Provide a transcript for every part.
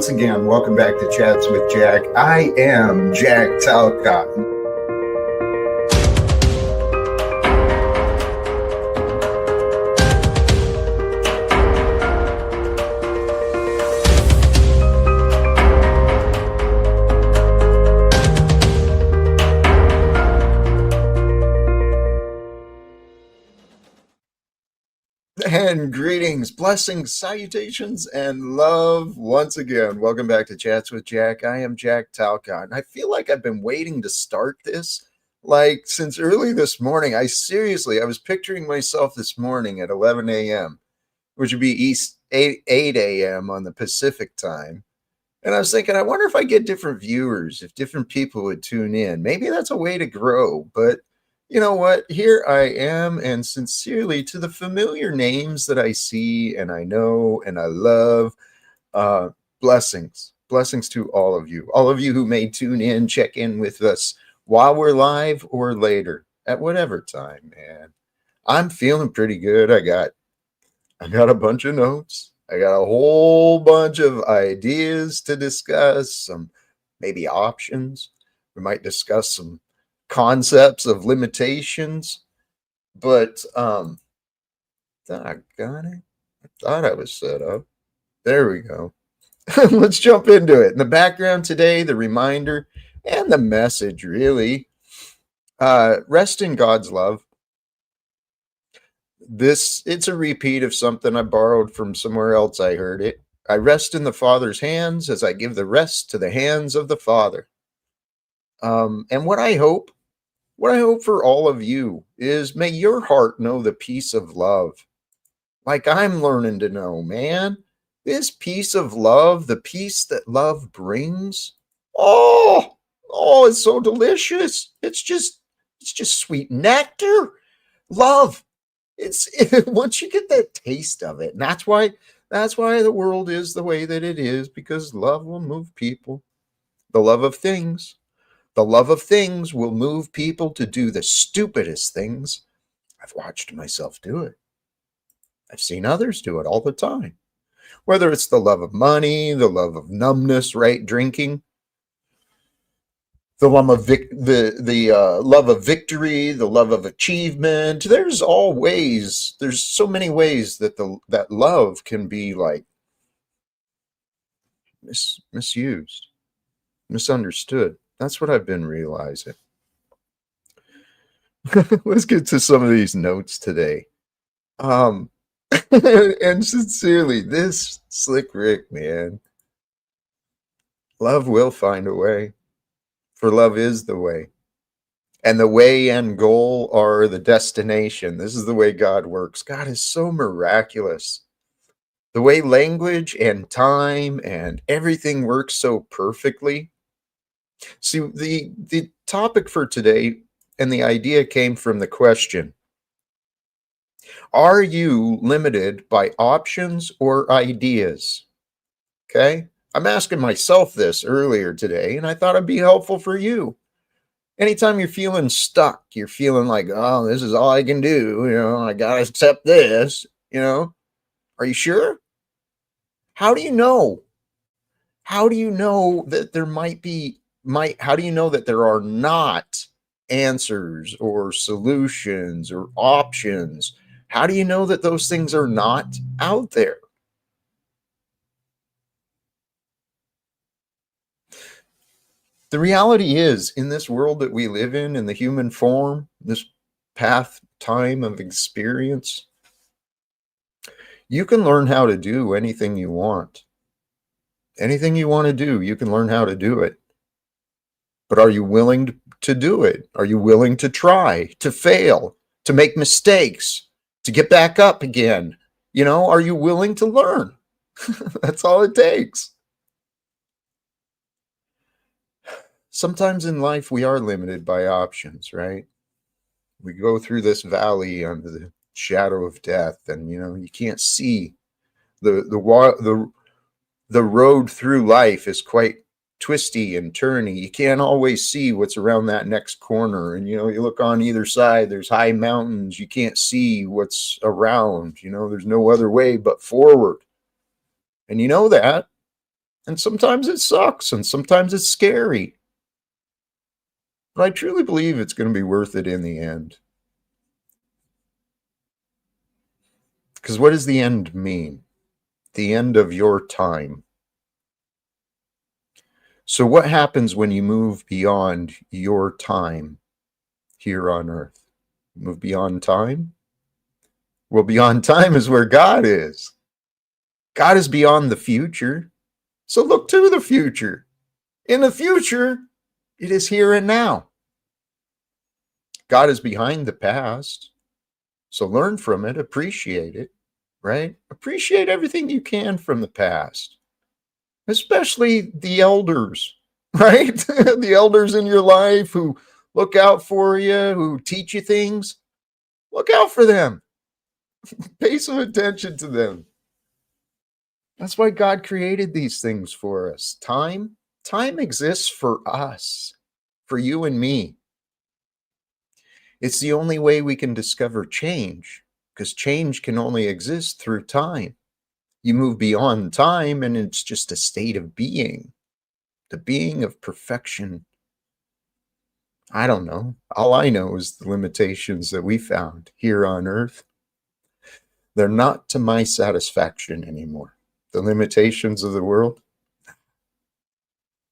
once again, welcome back to Chats with Jack. I am Jack Talcott. And greetings, blessings, salutations, and love once again. Welcome back to Chats with Jack. I am Jack Talcott. And I feel like I've been waiting to start this since early this morning. I was picturing myself this morning at 11 a.m., which would be 8 a.m. on the Pacific time. And I was thinking, I wonder if I get different viewers, if different people would tune in. Maybe that's a way to grow, but you know what? Here I am, and sincerely to the familiar names that I see and I know and I love, blessings to all of you who may tune in, check in with us while we're live or later at whatever time, man. I'm feeling pretty good. I got a bunch of notes. I got a whole bunch of ideas to discuss, some maybe options. We might discuss some concepts of limitations, but doggone it, I thought I was set up. There we go. Let's jump into it. In the background today, the reminder and the message, really. Rest in God's love. It's a repeat of something I borrowed from somewhere else. I heard it. I rest in the Father's hands as I give the rest to the hands of the Father. And what I hope for all of you is, may your heart know the peace of love, like I'm learning to know, man. This peace of love, the peace that love brings. Oh, it's so delicious. It's just sweet nectar. Love. It's once you get that taste of it, and that's why the world is the way that it is, because love will move people. The love of things. The love of things will move people to do the stupidest things. I've watched myself do it. I've seen others do it all the time. Whether it's the love of money, the love of numbness, right? Drinking, the love of love of victory, the love of achievement. There's so many ways that that love can be like misused, misunderstood. That's what I've been realizing. Let's get to some of these notes today. And sincerely, this Slick Rick, man. Love will find a way, for love is the way. And the way and goal are the destination. This is the way God works. God is so miraculous. The way language and time and everything works so perfectly. See, the topic for today and the idea came from the question: are you limited by options or ideas? Okay, I'm asking myself this earlier today, and I thought it'd be helpful for you. Anytime you're feeling stuck, you're feeling like, oh, this is all I can do, I gotta accept this, are you sure? How do you know? How do you know that how do you know that there are not answers or solutions or options? How do you know that those things are not out there? The reality is, in this world that we live in the human form, this path, time of experience, you can learn how to do anything you want. Anything you want to do, you can learn how to do it. But are you willing to do it? Are you willing to try, to fail, to make mistakes, to get back up again? Are you willing to learn? That's all it takes. Sometimes in life, we are limited by options, right? We go through this valley under the shadow of death, and, you can't see the road through life is quite twisty and turny. You can't always see what's around that next corner. And, you look on either side, there's high mountains. You can't see what's around. There's no other way but forward. And you know that. And sometimes it sucks and sometimes it's scary. But I truly believe it's going to be worth it in the end. Because what does the end mean? The end of your time. So, what happens when you move beyond your time here on earth? Move beyond time? Well, beyond time is where God is. God is beyond the future. So, look to the future. In the future, it is here and now. God is behind the past. So, learn from it, appreciate it, right? Appreciate everything you can from the past, especially the elders, right? The elders in your life who look out for you, who teach you things. Look out for them. Pay some attention to them. That's why God created these things for us. Time exists for us, for you and me. It's the only way we can discover change, because change can only exist through time. You move beyond time and it's just a state of being, the being of perfection. I don't know. All I know is the limitations that we found here on earth. They're not to my satisfaction anymore. The limitations of the world.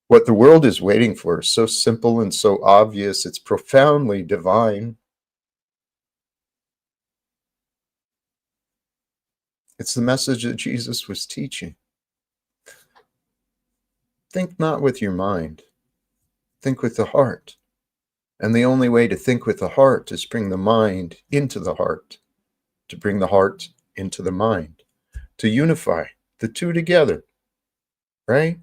What the world is waiting for is so simple and so obvious, it's profoundly divine. It's the message that Jesus was teaching. Think not with your mind, think with the heart. And the only way to think with the heart is bring the mind into the heart, to bring the heart into the mind, to unify the two together, right?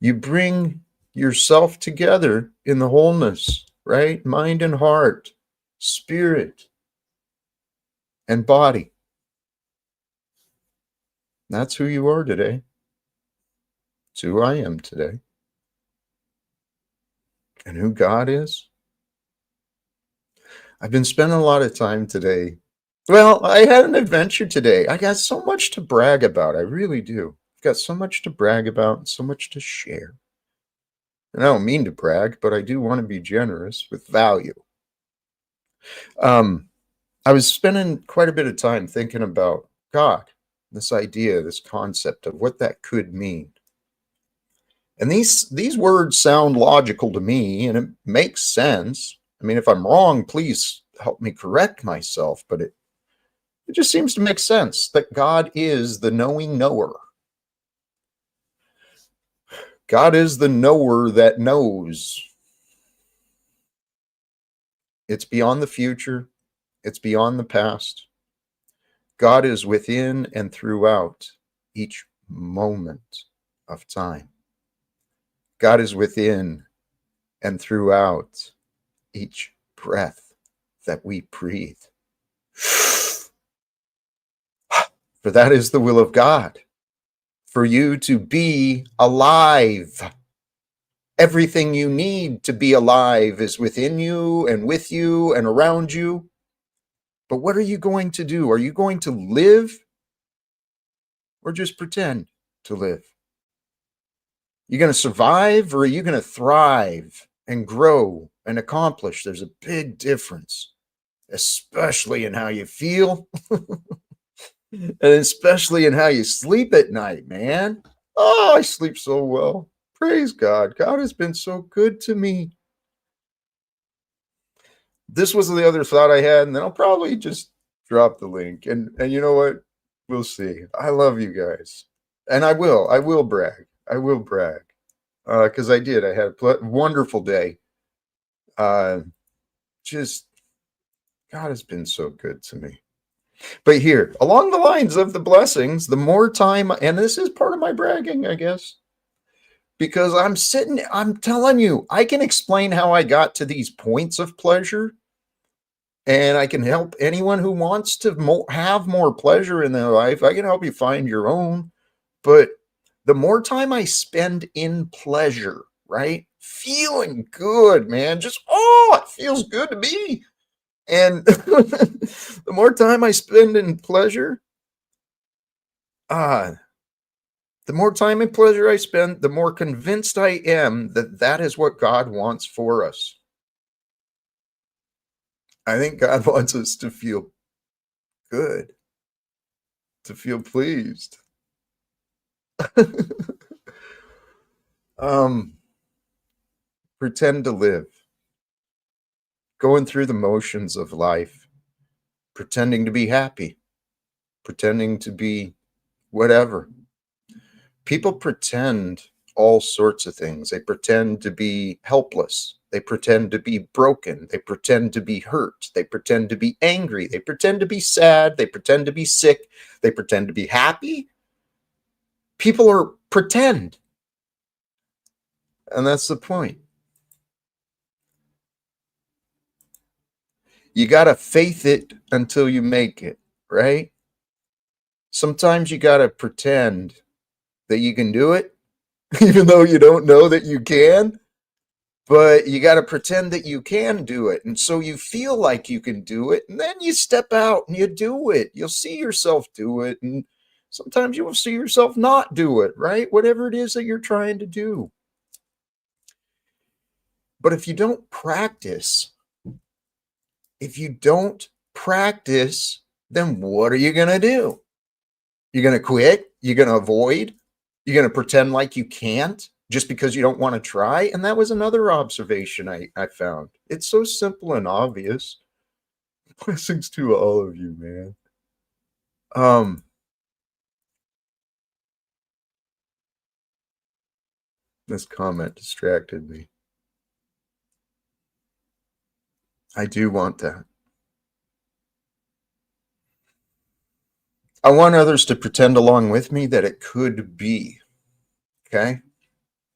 You bring yourself together in the wholeness, right? Mind and heart, spirit and body. That's who you are today. It's who I am today. And who God is. I've been spending a lot of time today. Well, I had an adventure today. I got so much to brag about. I really do. I've got so much to brag about and so much to share. And I don't mean to brag, but I do want to be generous with value. I was spending quite a bit of time thinking about God, this idea, this concept of what that could mean. And these words sound logical to me, and it makes sense. I mean, if I'm wrong, please help me correct myself, but it just seems to make sense that God is the knowing knower. God is the knower that knows. It's beyond the future. It's beyond the past. God is within and throughout each moment of time. God is within and throughout each breath that we breathe. For that is the will of God, for you to be alive. Everything you need to be alive is within you and with you and around you. But what are you going to do? Are you going to live or just pretend to live? You going to survive or are you going to thrive and grow and accomplish? There's a big difference, especially in how you feel and especially in how you sleep at night, man. Oh, I sleep so well. Praise God. God has been so good to me. This was the other thought I had, and then I'll probably just drop the link. And you know what? We'll see. I love you guys. And I will brag. I will brag. Because I did. I had a wonderful day. Just, God has been so good to me. But here, along the lines of the blessings, the more time, and this is part of my bragging, I guess, because I'm telling you, I can explain how I got to these points of pleasure, and I can help anyone who wants to have more pleasure in their life. I can help you find your own. But the more time I spend in pleasure, right? Feeling good, man. Just, oh, it feels good to me. And the more time I spend in pleasure, The more time and pleasure I spend, the more convinced I am that that is what God wants for us. I think God wants us to feel good, to feel pleased. um, Pretend to live, going through the motions of life, pretending to be happy, pretending to be whatever. People pretend all sorts of things. They pretend to be helpless. They pretend to be broken. They pretend to be hurt. They pretend to be angry. They pretend to be sad. They pretend to be sick. They pretend to be happy. People are pretend. And that's the point. You got to faith it until you make it, right? Sometimes you got to pretend that you can do it, even though you don't know that you can. But you got to pretend that you can do it. And so you feel like you can do it. And then you step out and you do it. You'll see yourself do it. And sometimes you will see yourself not do it, right? Whatever it is that you're trying to do. But if you don't practice, then what are you going to do? You're going to quit? You're going to avoid? You're going to pretend like you can't just because you don't want to try? And that was another observation I found. It's so simple and obvious. Blessings to all of you, man. This comment distracted me. I do want that. I want others to pretend along with me that it could be, okay?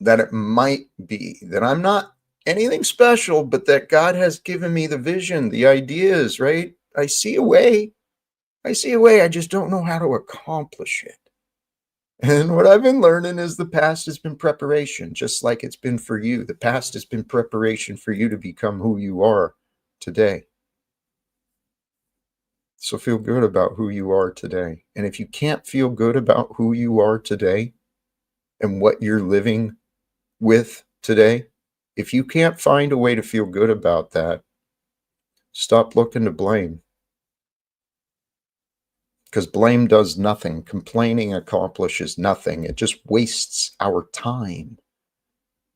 That it might be, that I'm not anything special, but that God has given me the vision, the ideas, right? I see a way. I just don't know how to accomplish it. And what I've been learning is the past has been preparation, just like it's been for you. The past has been preparation for you to become who you are today. So feel good about who you are today. And if you can't feel good about who you are today and what you're living with today, if you can't find a way to feel good about that, stop looking to blame. Because blame does nothing. Complaining accomplishes nothing. It just wastes our time.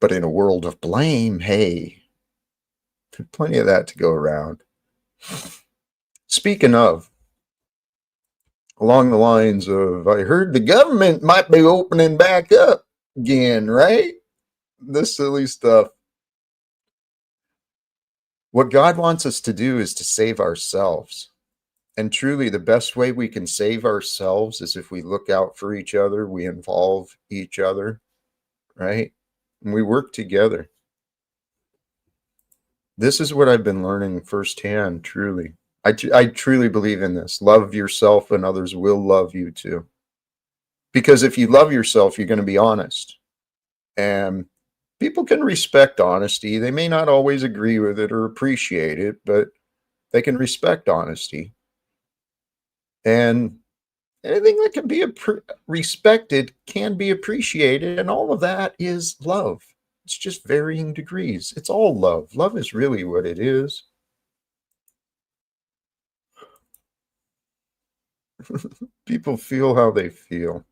But in a world of blame, hey, there's plenty of that to go around. Speaking of, along the lines of, I heard the government might be opening back up again, right? This silly stuff. What God wants us to do is to save ourselves. And truly, the best way we can save ourselves is if we look out for each other, we involve each other, right? And we work together. This is what I've been learning firsthand, truly. I truly believe in this. Love yourself and others will love you too. Because if you love yourself, you're going to be honest. And people can respect honesty. They may not always agree with it or appreciate it, but they can respect honesty. And anything that can be respected can be appreciated. And all of that is love. It's just varying degrees. It's all love. Love is really what it is. People feel how they feel.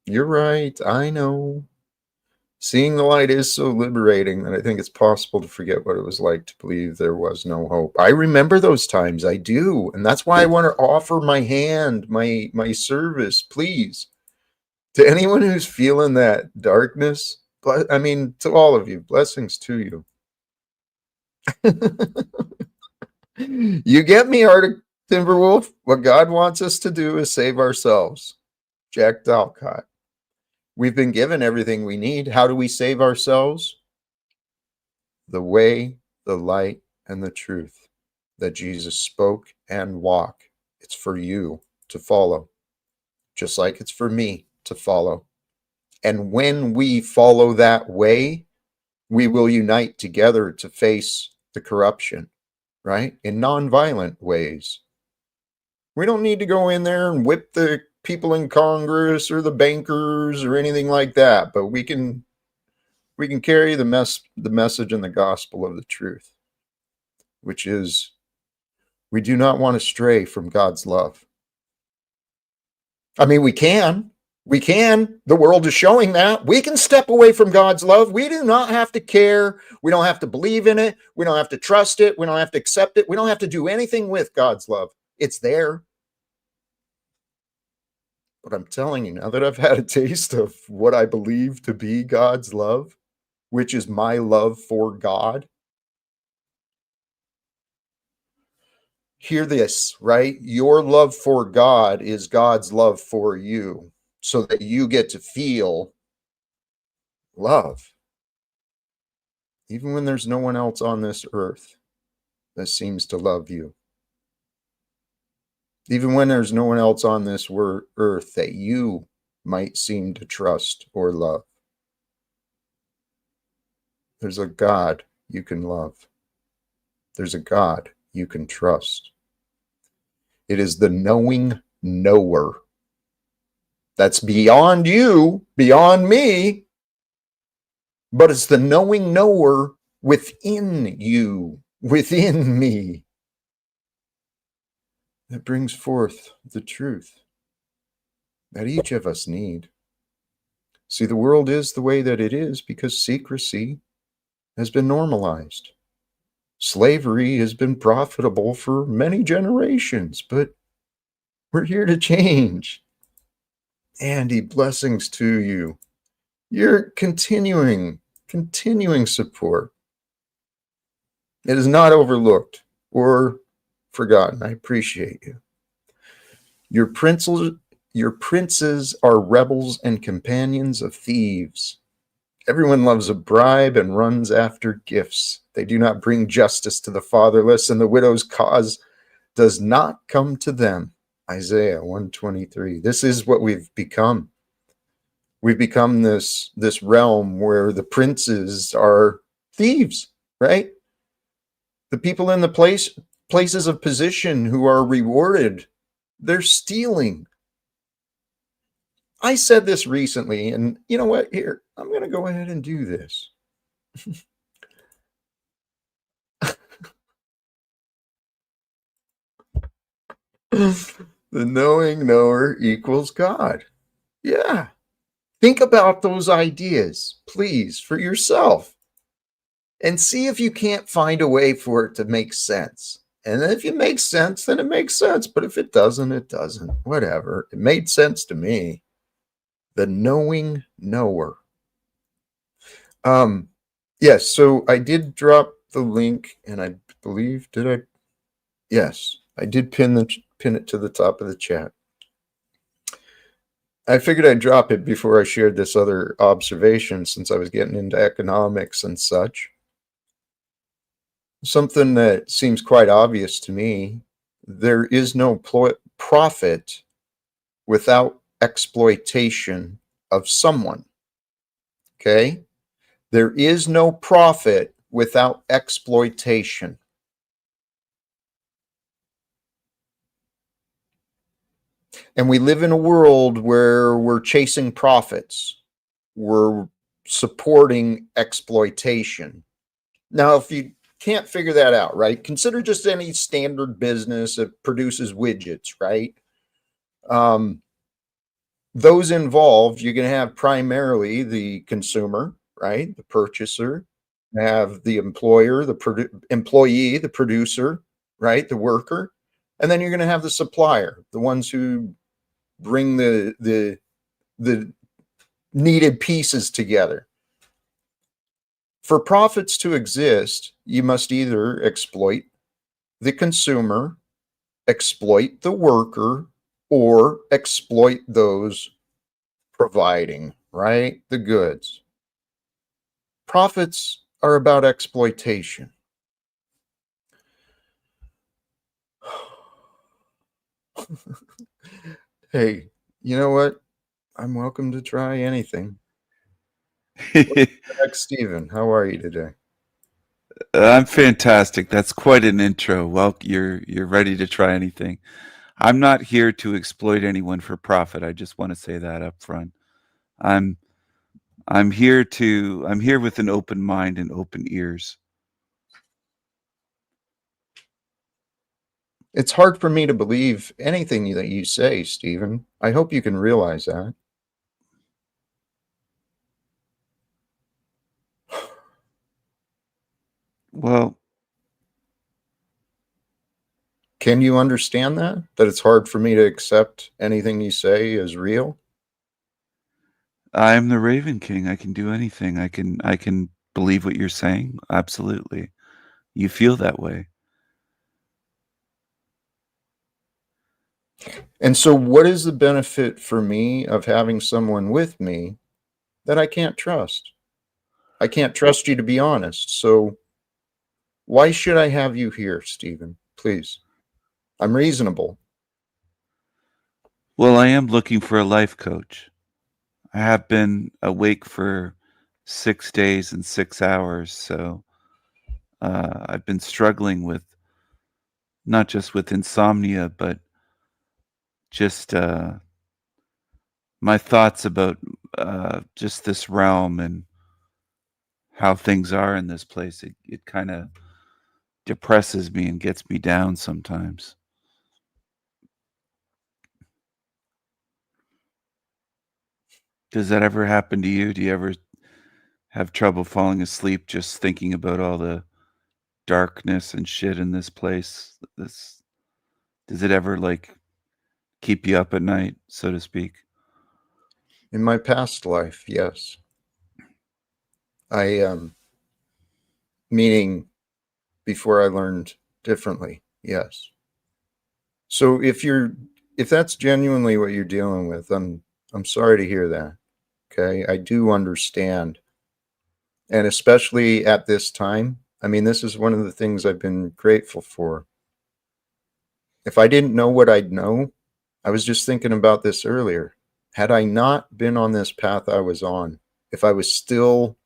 You're right. I know. Seeing the light is so liberating that I think it's possible to forget what it was like to believe there was no hope. I remember those times. I do. And that's why I want to offer my hand, my service, please, to anyone who's feeling that darkness. I mean, to all of you, blessings to you. You get me, Arctic Timberwolf. What God wants us to do is save ourselves. Jack Talcott. We've been given everything we need. How do we save ourselves? The way, the light, and the truth that Jesus spoke and walked. It's for you to follow, just like it's for me to follow. And when we follow that way, we will unite together to face the corruption, right? In nonviolent ways. We don't need to go in there and whip the people in Congress or the bankers or anything like that, but we can carry the message and the gospel of the truth, which is we do not want to stray from God's love. I mean, we can. We can. The world is showing that. We can step away from God's love. We do not have to care. We don't have to believe in it. We don't have to trust it. We don't have to accept it. We don't have to do anything with God's love. It's there. But I'm telling you, now that I've had a taste of what I believe to be God's love, which is my love for God, hear this, right? Your love for God is God's love for you, so that you get to feel love, even when there's no one else on this earth that seems to love you. Even when there's no one else on this earth that you might seem to trust or love. There's a God you can love. There's a God you can trust. It is the knowing knower. That's beyond you, beyond me, but it's the knowing knower within you, within me, that brings forth the truth that each of us need. See, the world is the way that it is because secrecy has been normalized. Slavery has been profitable for many generations, but we're here to change. Andy, blessings to you. Your continuing support. It is not overlooked or forgotten. I appreciate you. Your princes are rebels and companions of thieves. Everyone loves a bribe and runs after gifts. They do not bring justice to the fatherless, and the widow's cause does not come to them. Isaiah 123. This is what we've become. We've become this realm where the princes are thieves, right? The people in the places of position who are rewarded, they're stealing. I said this recently, and you know what? Here, I'm going to go ahead and do this. The knowing knower equals God. Yeah. Think about those ideas, please, for yourself. And see if you can't find a way for it to make sense. And if it makes sense, then it makes sense. But if it doesn't, it doesn't. Whatever. It made sense to me. The knowing knower. Yes, so I did drop the link, and I believe, did I? Yes, I did pin it to the top of the chat. I figured I'd drop it before I shared this other observation, since I was getting into economics and such. Something that seems quite obvious to me: there is no profit without exploitation of someone. Okay? There is no profit without exploitation. And we live in a world where we're chasing profits. We're supporting exploitation. Now, if you can't figure that out, right, consider just any standard business that produces widgets, right? Those involved, you're going to have primarily the consumer, right, the purchaser, have the employer, the employee, the producer, right, the worker, and then you're going to have the supplier, the ones who bring the needed pieces together. For profits to exist, you must either exploit the consumer, exploit the worker, or exploit those providing, right, the goods. Profits are about exploitation. Hey, you know what? I'm welcome to try anything. Stephen, how are you today? I'm fantastic. That's quite an intro. Well, you're ready to try anything. I'm not here to exploit anyone for profit. I just want to say that up front. I'm I'm here with an open mind and open ears. It's hard for me to believe anything that you say, Stephen. I hope you can realize that. Well, Can you understand that? That it's hard for me to accept anything you say as real? I'm the Raven King. I can do anything. I can believe what you're saying. Absolutely. You feel that way. And so, what is the benefit for me of having someone with me that I can't trust? I can't trust you to be honest. So, why should I have you here, Stephen? Please. I'm reasonable. Well, I am looking for a life coach. I have been awake for 6 days and 6 hours, so I've been struggling with not just with insomnia, but just my thoughts about just this realm and how things are in this place. It kind of depresses me and gets me down sometimes. Does that ever happen to you? Do you ever have trouble falling asleep just thinking about all the darkness and shit in this place? This does it ever like keep you up at night, so to speak? In my past life, yes. Meaning before I learned differently, yes. So if that's genuinely what you're dealing with, I'm sorry to hear that. Okay, I do understand, and especially at this time. I mean, this is one of the things I've been grateful for. If I didn't know what I'd know, I was just thinking about this earlier. Had I not been on this path I was on, if I was still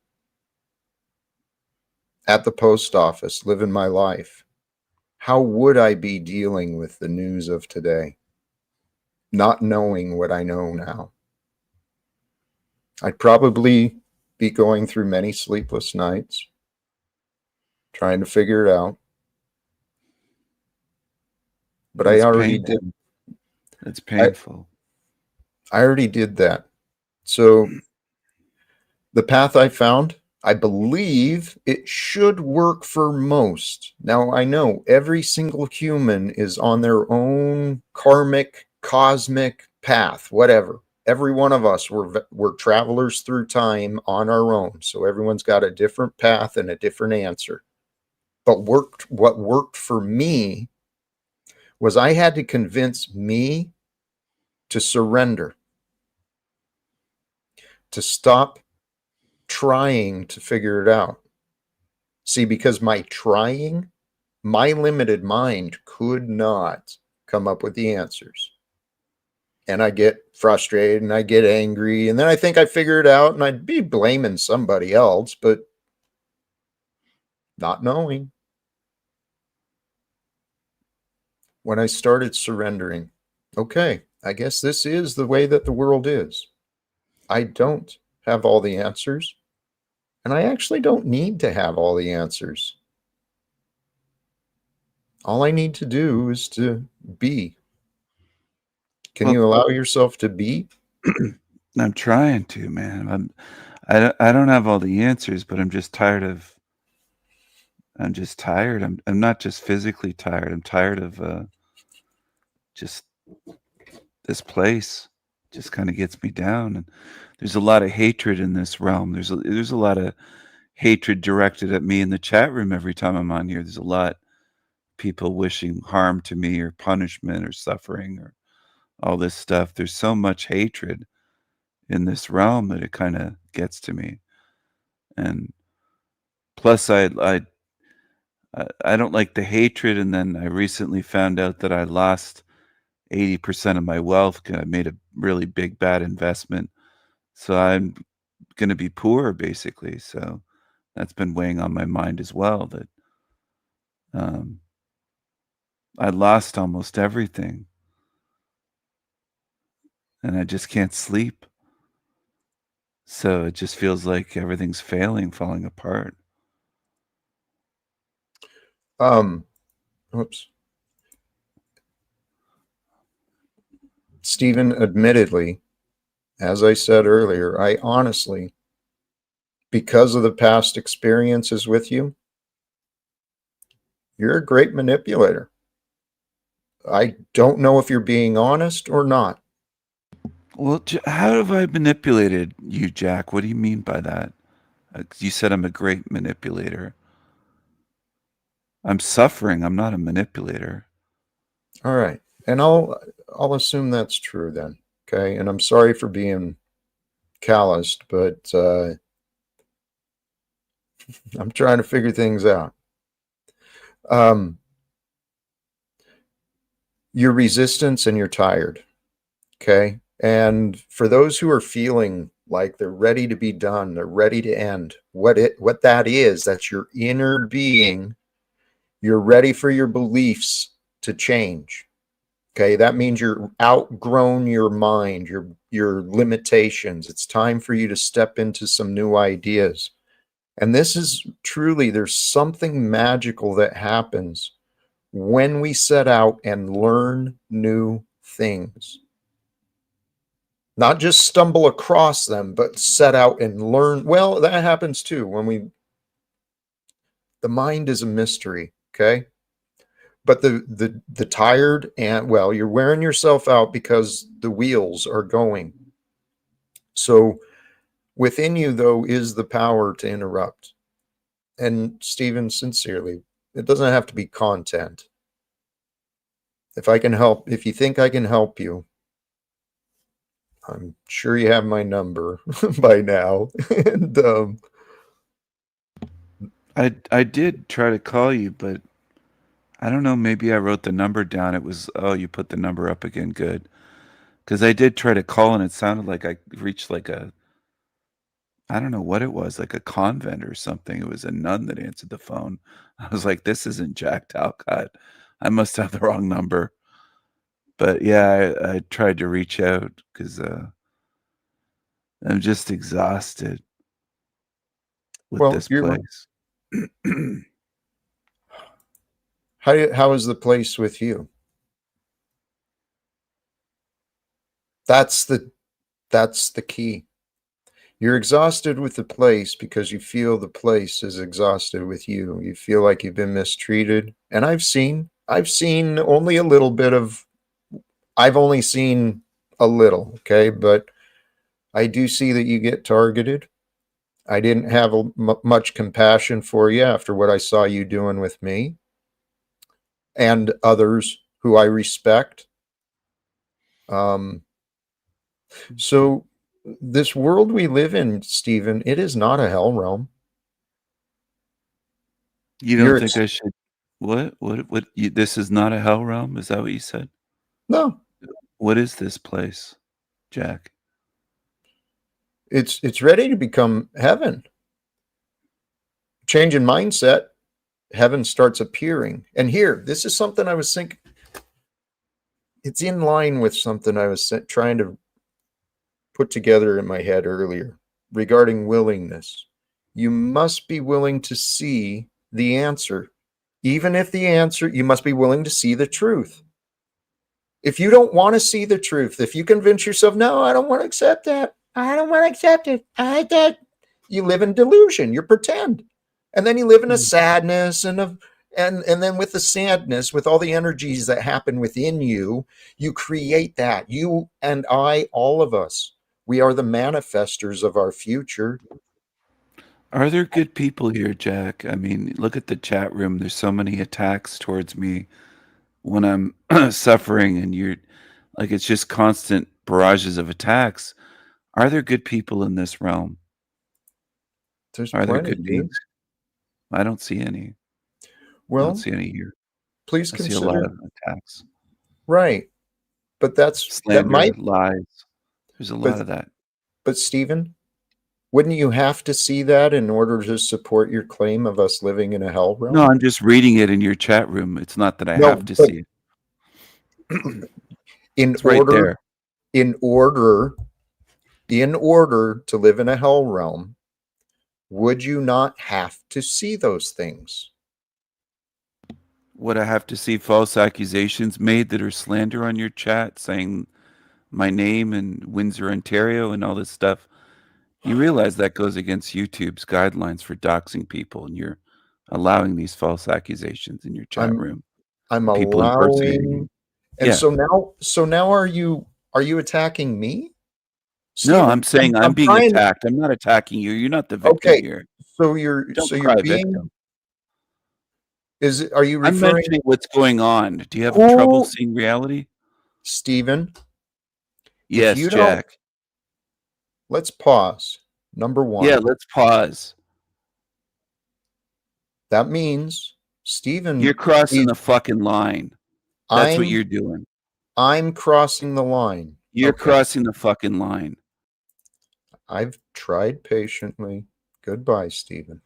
at the post office living my life, how would I be dealing with the news of today, not knowing what I know now? I'd probably be going through many sleepless nights trying to figure it out, but I It's already did. painful. It's I, painful. I already did that. So the path I found, I believe it should work for most. Now, I know every single human is on their own karmic, cosmic path, whatever. Every one of us, we're travelers through time on our own. So everyone's got a different path and a different answer. But what worked for me was I had to convince me to surrender, to stop trying to figure it out. See, because my limited mind could not come up with the answers. And I get frustrated and I get angry. And then I think I figure it out and I'd be blaming somebody else, but not knowing. When I started surrendering, okay, I guess this is the way that the world is. I don't have all the answers. And I actually don't need to have all the answers. All I need to do is to be. Can Well, you allow yourself to be? I'm trying to, man. I don't have all the answers, but I'm just tired. I'm not just physically tired. I'm tired of just this place. Just kind of gets me down, and there's a lot of hatred in this realm. There's a lot of hatred directed at me in the chat room every time I'm on here. There's a lot people wishing harm to me or punishment or suffering or all this stuff. There's so much hatred in this realm that it kind of gets to me. And plus, I don't like the hatred. And then I recently found out that I lost 80% of my wealth. I made a really big bad investment, so I'm going to be poor basically. So that's been weighing on my mind as well. Um, I lost almost everything. and I just can't sleep. So it just feels like everything's failing, falling apart. Um, Oops. Stephen, admittedly, as I said earlier, I honestly, because of the past experiences with you, you're a great manipulator. I don't know if you're being honest or not. Well, how have I manipulated you, Jack? What do you mean by that? 'Cause you said I'm a great manipulator. I'm suffering. I'm not a manipulator. All right. And I'll assume that's true then. Okay. And I'm sorry for being calloused, but I'm trying to figure things out. Um, you're resistance and you're tired. Okay. And for those who are feeling like they're ready to be done, they're ready to end, what that is, that's your inner being. You're ready for your beliefs to change. Okay, that means you're outgrown your mind, your limitations. It's time for you to step into some new ideas. And this is truly, there's something magical that happens when we set out and learn new things. Not just stumble across them, but set out and learn. Well, that happens too when the mind is a mystery, okay? But the tired and, well, you're wearing yourself out because the wheels are going. So within you, though, is the power to interrupt. And Stephen, sincerely, it doesn't have to be content. If I can help, if you think I can help you, I'm sure you have my number by now. And I did try to call you, but I don't know. Maybe I wrote the number down. It was, oh, you put the number up again. Good. Because I did try to call and it sounded like I reached like a, I don't know what it was, like a convent or something. It was a nun that answered the phone. I was like, this isn't Jack Talcott. I must have the wrong number. But yeah, I tried to reach out because I'm just exhausted with well, this you're place. how is the place with you? That's the that's the key. You're exhausted with the place because you feel the place is exhausted with you. You feel like you've been mistreated. And I've seen only a little bit of I've only seen a little, okay? But I do see that you get targeted. I didn't have much compassion for you after what I saw you doing with me and others who I respect. Um, so this world we live in, Stephen, it is not a hell realm. You don't You're think I should? What? This is not a hell realm? Is that what you said? no, What is this place, Jack? it's ready to become heaven. Change in mindset, heaven starts appearing. And here, this is something I was thinking. It's in line with something I was trying to put together in my head earlier regarding willingness. You must be willing to see the answer. Even if the answer, you must be willing to see the truth. If you don't want to see the truth, if you convince yourself, no, I don't want to accept that. I don't want to accept it. I that you live in delusion. You pretend. And then you live in a Mm. sadness and then with the sadness, with all the energies that happen within you, you create that. You and I, all of us, we are the manifestors of our future. Are there good people here, Jack? I mean, look at the chat room. There's so many attacks towards me when I'm suffering, and you're like, it's just constant barrages of attacks. Are there good people in this realm? There's Are there plenty, good dude. beings? I don't see any. I don't Well, see any here. please I see a lot consider of attacks, right. But that slander, might lies. There's a but lot of that. Stephen, wouldn't you have to see that in order to support your claim of us living in a hell No, realm? I'm just reading it in your chat room. It's not that I have No, to but see it. in It's right order there. In order, in order to live in a hell realm, would you not have to see those things? Would I have to see false accusations made that are slander on your chat, saying my name in Windsor, Ontario, and all this stuff? You realize that goes against YouTube's guidelines for doxing people, and you're allowing these false accusations in your chat I'm room I'm and people impersonating you. allowing, and Yeah. so now are you attacking me, No, Stephen? I'm saying I'm I'm being trying. attacked. I'm not attacking you. You're not the victim Okay, here. so you're Don't so you're cry being, victim. are you I'm referring, mentioning what's going on. Do you have trouble who, seeing reality? Stephen? If Yes, you don't, Jack. let's pause. Number Yeah, one, let's pause. that means You're Stephen, crossing he, the fucking line. That's what I'm you're doing. I'm crossing the line. You're Okay, crossing the fucking line. I've tried patiently. Goodbye, Stephen.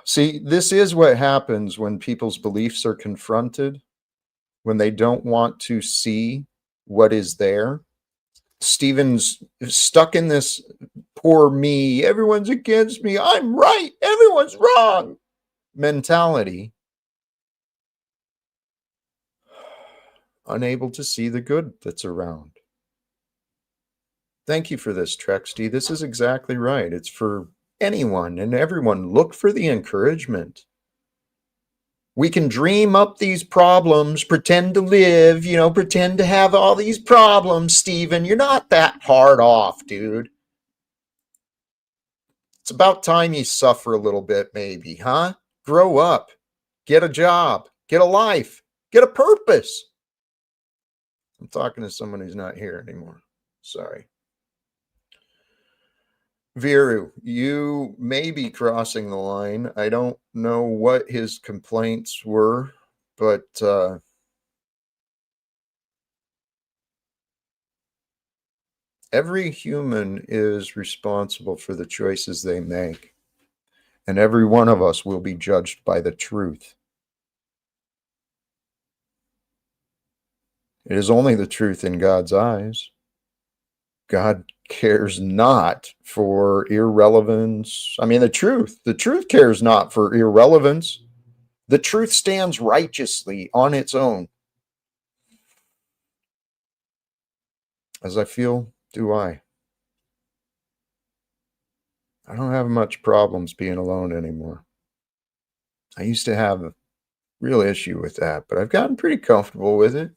See, this is what happens when people's beliefs are confronted, when they don't want to see what is there. Stephen's stuck in this poor me, everyone's against me, I'm right, everyone's wrong mentality, unable to see the good that's around. Thank you for this, Trexty. This is exactly right. It's for anyone and everyone. Look for the encouragement. We can dream up these problems, pretend to live, pretend to have all these problems, Steven. You're not that hard off, dude. It's about time you suffer a little bit, maybe, huh? Grow up, get a job, get a life, get a purpose. I'm talking to someone who's not here anymore. Sorry. Viru, you may be crossing the line. I don't know what his complaints were, but every human is responsible for the choices they make, and every one of us will be judged by the truth. It is only the truth in God's eyes. God cares not for irrelevance. I mean, the truth cares not for irrelevance. The truth stands righteously on its own. As I feel, do I. I don't have much problems being alone anymore. I used to have a real issue with that, but I've gotten pretty comfortable with it.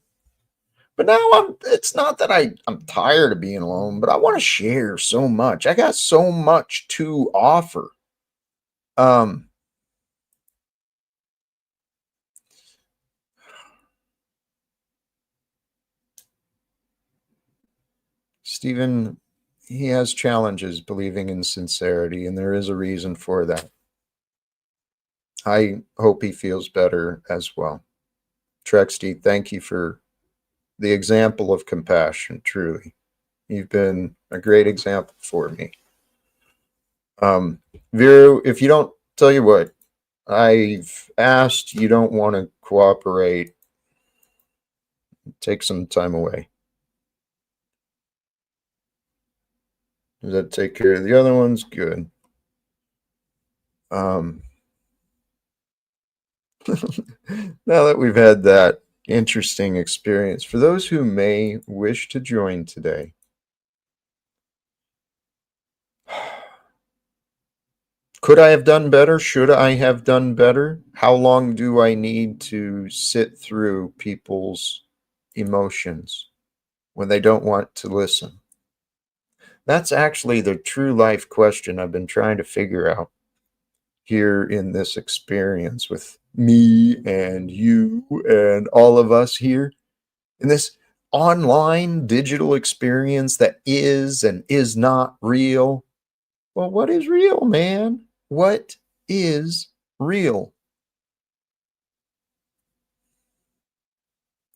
But now it's not that I'm tired of being alone, but I want to share so much. I got so much to offer. Um, Stephen, he has challenges believing in sincerity, and there is a reason for that. I hope he feels better as well. Trexty, thank you for the example of compassion, truly. You've been a great example for me. Viru, if you don't, tell you what, I've asked, you don't want to cooperate, take some time away. Does that take care of the other ones? Good. Um, now that we've had that interesting experience, for those who may wish to join today, could I have done better? Should I have done better? How long do I need to sit through people's emotions when they don't want to listen? That's actually the true life question I've been trying to figure out here in this experience with me and you and all of us here in this online digital experience that is and is not real. Well, what is real, man? What is real?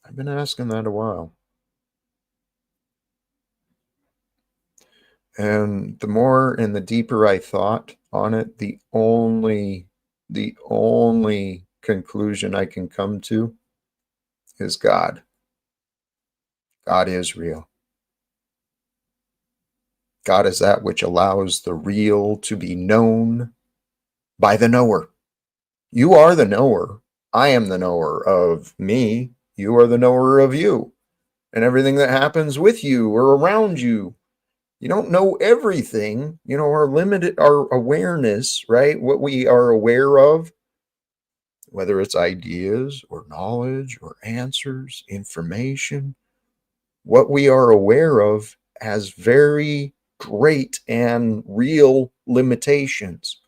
I've been asking that a while. And the more and the deeper I thought on it, the only conclusion I can come to is God. God is real. God is that which allows the real to be known by the knower. You are the knower. I am the knower of me. You are the knower of you and everything that happens with you or around you. You don't know everything, our limited, our awareness, right? What we are aware of, whether it's ideas or knowledge or answers, information, what we are aware of has very great and real limitations.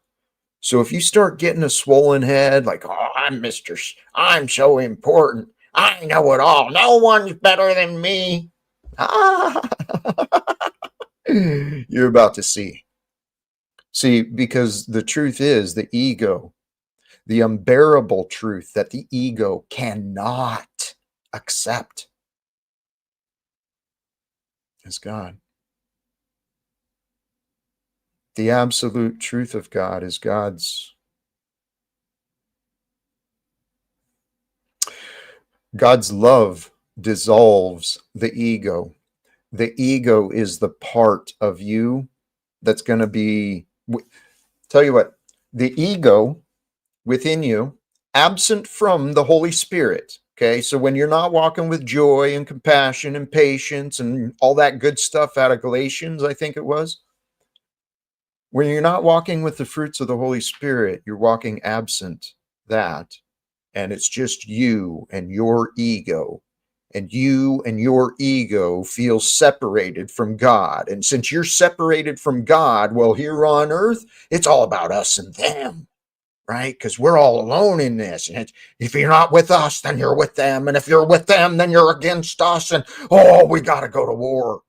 So if you start getting a swollen head, like, oh, I'm so important. I know it all. No one's better than me. Ah, you're about to see. See, because the truth is the ego, the unbearable truth that the ego cannot accept is God. The absolute truth of God is God's love dissolves the ego. The ego is the part of you that's going to be, tell you what, the ego within you, absent from the Holy Spirit. Okay, so when you're not walking with joy and compassion and patience and all that good stuff out of Galatians, I think it was, when you're not walking with the fruits of the Holy Spirit, you're walking absent that. And it's just you and your ego. And you and your ego feel separated from God. And since you're separated from God, well, here on earth, it's all about us and them, right? Because we're all alone in this. And if you're not with us, then you're with them. And if you're with them, then you're against us. And oh, we got to go to war.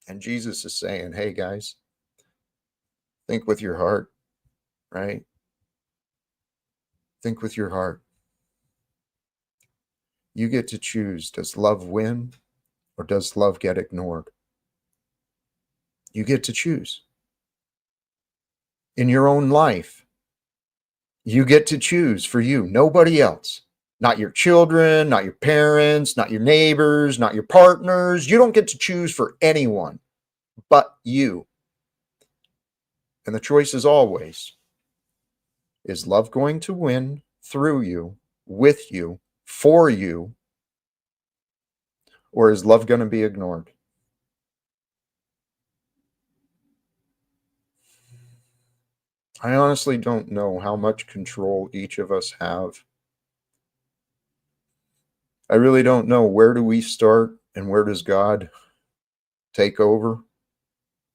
And Jesus is saying, hey, guys, think with your heart, right? Think with your heart. You get to choose. Does love win or does love get ignored? You get to choose. In your own life, you get to choose for you, nobody else. Not your children, not your parents, not your neighbors, not your partners. You don't get to choose for anyone but you. And the choice is always, is love going to win through you, with you, for you, or is love going to be ignored? I honestly don't know how much control each of us have. I really don't know, where do we start and where does God take over?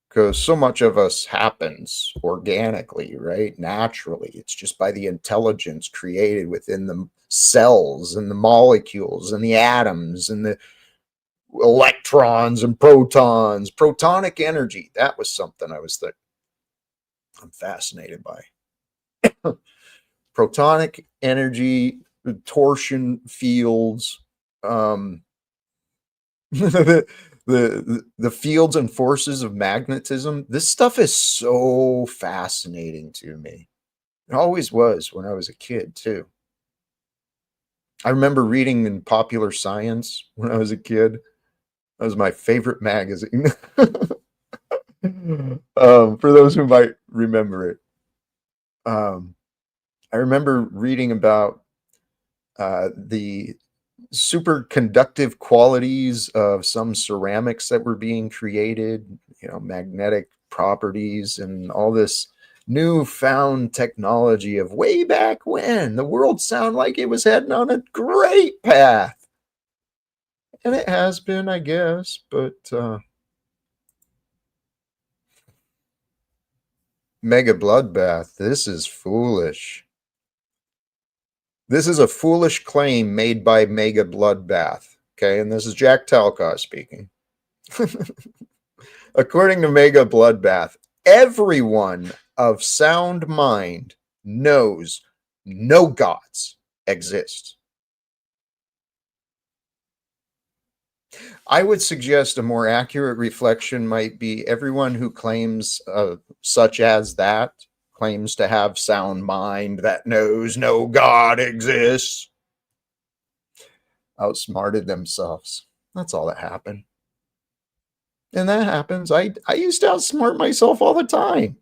Because so much of us happens organically, right? Naturally. It's just by the intelligence created within the cells and the molecules and the atoms and the electrons and protons. Protonic energy. That was something I'm fascinated by. Protonic energy, torsion fields, the fields and forces of magnetism. This stuff is so fascinating to me. It always was when I was a kid too. I remember reading in Popular Science when I was a kid. That was my favorite magazine. For those who might remember it, I remember reading about the superconductive qualities of some ceramics that were being created, magnetic properties and all this newfound technology of way back when. The world sounded like it was heading on a great path. And it has been, I guess, but mega bloodbath, this is foolish. This is a foolish claim made by Mega Bloodbath. Okay, and this is Jack Talcott speaking. According to Mega Bloodbath, everyone of sound mind knows no gods exist. I would suggest a more accurate reflection might be everyone who claims such as that claims to have sound mind that knows no God exists. outsmarted themselves. That's all that happened. And that happens. I used to outsmart myself all the time.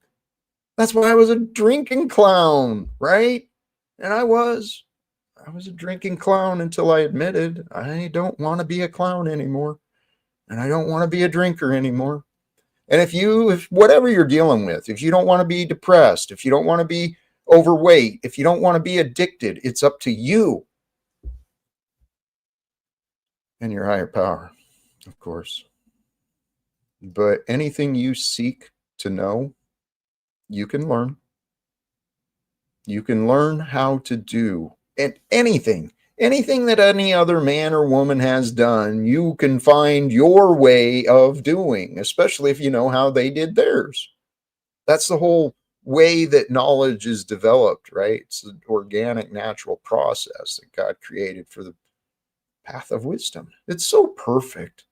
That's why I was a drinking clown, right? And I was a drinking clown until I admitted I don't want to be a clown anymore. And I don't want to be a drinker anymore. And if whatever you're dealing with, if you don't want to be depressed, if you don't want to be overweight, if you don't want to be addicted, it's up to you and your higher power, of course. But anything you seek to know, you can learn. You can learn how to do and anything that any other man or woman has done, you can find your way of doing, especially if you know how they did theirs. That's the whole way that knowledge is developed, right? It's an organic, natural process that God created for the path of wisdom. It's so perfect.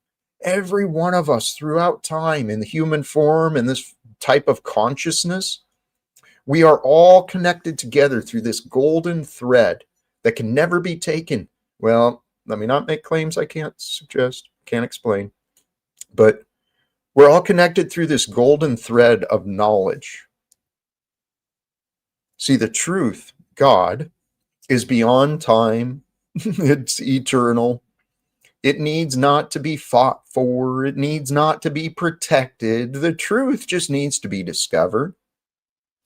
Every one of us throughout time in the human form, in this type of consciousness, we are all connected together through this golden thread that can never be taken. Well, let me not make claims I can't suggest, can't explain, but we're all connected through this golden thread of knowledge. See, the truth, God, is beyond time, it's eternal. It needs not to be fought for, it needs not to be protected. The truth just needs to be discovered,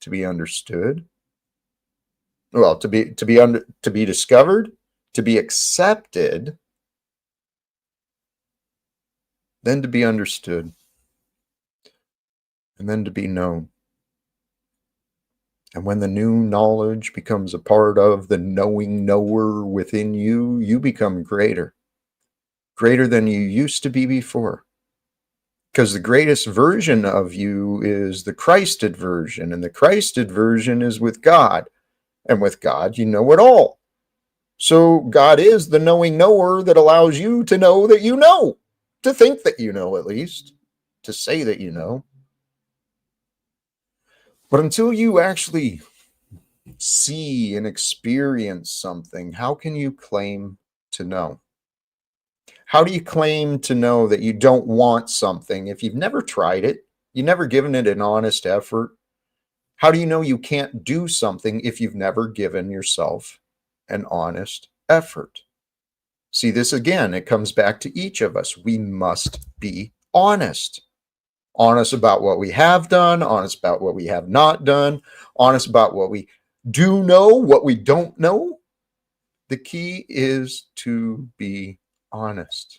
to be understood. Well, to be discovered, to be accepted, then to be understood, and then to be known. And when the new knowledge becomes a part of the knowing knower within you, you become greater than you used to be before. Because the greatest version of you is the Christed version, and the Christed version is with God. And with God, you know it all. So God is the knowing knower that allows you to know that you know, to think that you know, at least, to say that you know. But until you actually see and experience something, how can you claim to know? How do you claim to know that you don't want something if you've never tried it? You've never given it an honest effort? How do you know you can't do something if you've never given yourself an honest effort? See, this again, it comes back to each of us. We must be honest. Honest about what we have done, honest about what we have not done, honest about what we do know, what we don't know. The key is to be honest.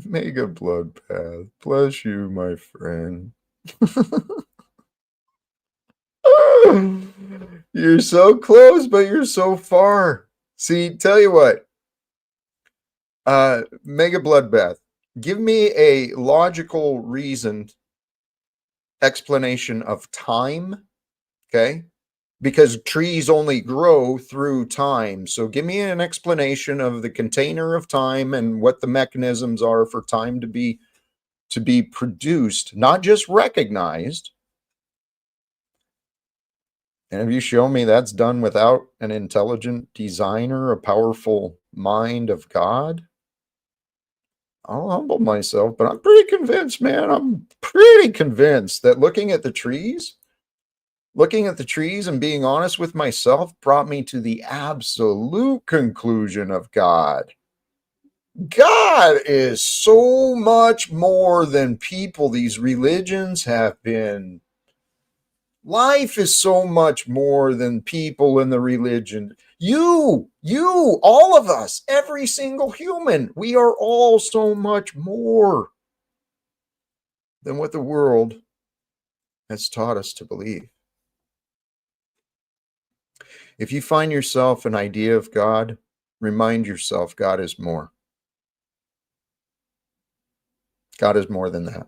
Mega bloodbath. Bless you, my friend. You're so close, but you're so far. See, tell you what. Mega bloodbath. Give me a logical reasoned explanation of time. Okay. Because trees only grow through time. So give me an explanation of the container of time and what the mechanisms are for time to be produced, not just recognized. And have you shown me that's done without an intelligent designer, a powerful mind of God? I'll humble myself, but I'm pretty convinced, man. I'm pretty convinced that looking at the trees and being honest with myself brought me to the absolute conclusion of God. God is so much more than people these religions have been. Life is so much more than people in the religion. You, all of us, every single human, we are all so much more than what the world has taught us to believe. If you find yourself an idea of God, remind yourself God is more. God is more than that.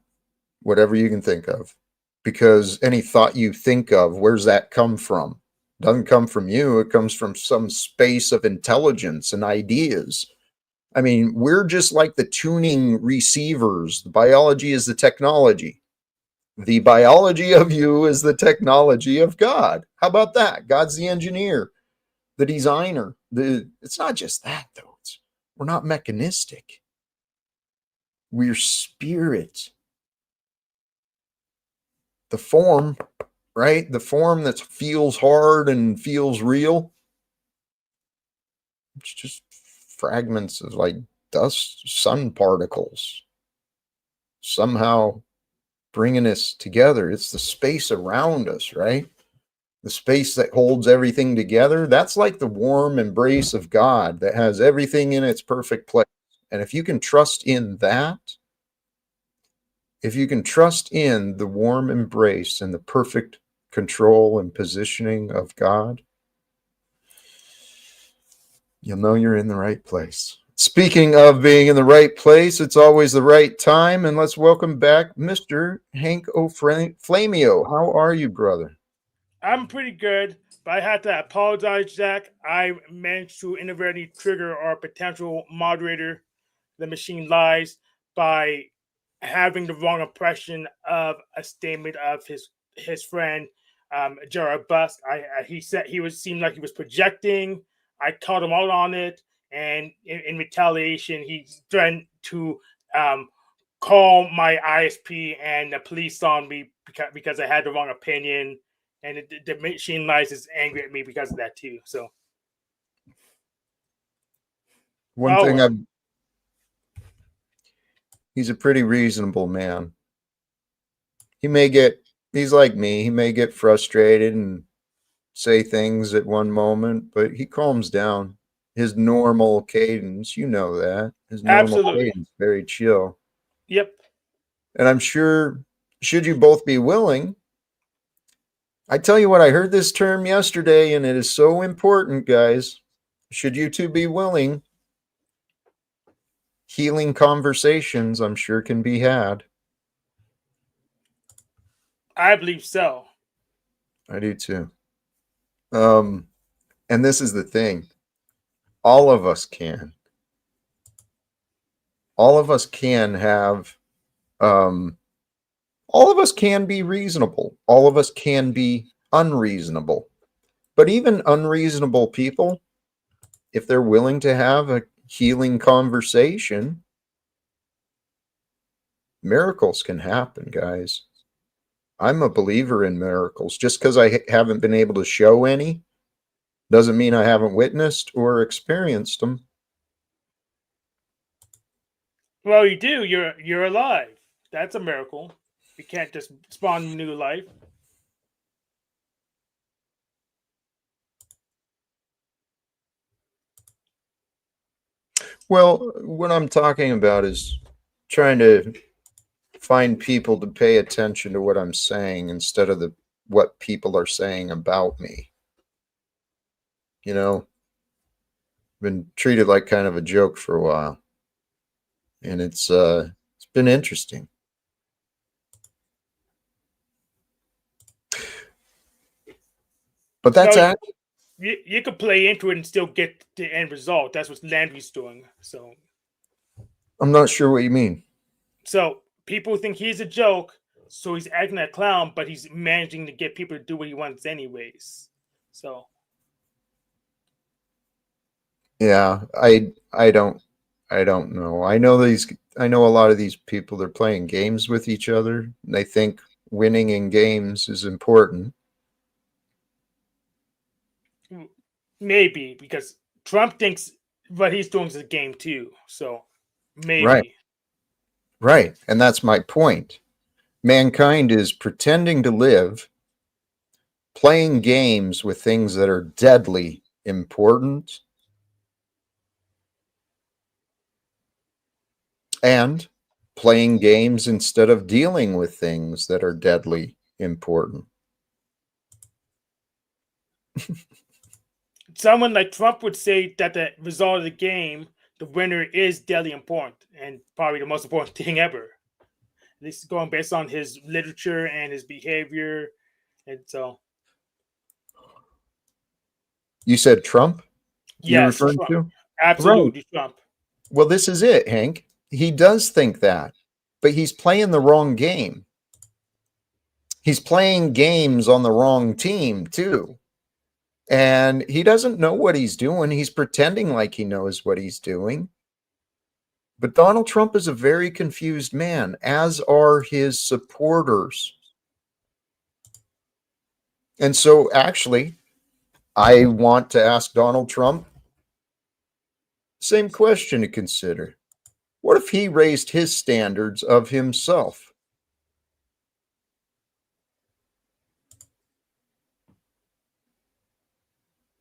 Whatever you can think of. Because any thought you think of, where's that come from? It doesn't come from you. It comes from some space of intelligence and ideas. I mean, we're just like the tuning receivers. The biology is the technology. The biology of you is the technology of God. How about that? God's the engineer. the designer. It's not just that though. We're not mechanistic. We're spirit. The form, right? The form that feels hard and feels real. It's just fragments of like dust, sun particles, somehow bringing us together. It's the space around us, right? The space that holds everything together. That's like the warm embrace of God that has everything in its perfect place. And if you can trust in that, if you can trust in the warm embrace and the perfect control and positioning of God, you'll know you're in the right place. Speaking of being in the right place, it's always the right time. And let's welcome back Mr. Hank O'Flamio. How are you, brother? I'm pretty good, but I had to apologize, Jack. I managed to inadvertently trigger our potential moderator, the machine lies, by having the wrong impression of a statement of his friend Jared Busk. He said he was seemed like he was projecting. I called him out on it, and in retaliation, he threatened to um, call my ISP and the police on me because I had the wrong opinion, and the machine lies is angry at me because of that too. So, One oh thing well. I've He's a pretty reasonable man. He may get he's like me. He may get frustrated and say things at one moment, but he calms down. His normal cadence, you know that. His normal Absolutely. cadence, very chill. Yep. And I'm sure, should you both be willing, I tell you what, I heard this term yesterday, and it is so important, guys. Should you two be willing, healing conversations, I'm sure, can be had. I believe so. I do too. Um, and this is the thing, all of us can. All of us can have, um, all of us can be reasonable. All of us can be unreasonable. But even unreasonable people, if they're willing to have a healing conversation, miracles can happen, guys. I'm a believer in miracles. Just because I haven't been able to show any doesn't mean I haven't witnessed or experienced them. Well, you do. You're alive. That's a miracle. You can't just spawn new life. Well, what I'm talking about is trying to find people to pay attention to what I'm saying instead of the what people are saying about me. You know, been treated like kind of a joke for a while, and it's been interesting. But that's Well, actually, you could play into it and still get the end result. That's what Landry's doing. I'm not sure what you mean. So people think he's a joke, so he's acting like a clown, but he's managing to get people to do what he wants anyways. So Yeah, I don't know. I know a lot of these people, they're playing games with each other. They think winning in games is important. maybe because Trump thinks what he's doing is a game too. So Right. maybe. Right. And that's my point. Mankind is pretending to live, playing games with things that are deadly important, and playing games instead of dealing with things that are deadly important. Someone like Trump would say that the result of the game, the winner, is deadly important and probably the most important thing ever. This is going based on his literature and his behavior, and so You said Trump, you're yes, referring Trump, to? Right. absolutely Trump. Well, this is it, Hank. He does think that, but he's playing the wrong game. He's playing games on the wrong team, too. And he doesn't know what he's doing. He's pretending like he knows what he's doing. But Donald Trump is a very confused man, as are his supporters. And so, actually, I want to ask Donald Trump same question to consider. What if he raised his standards of himself?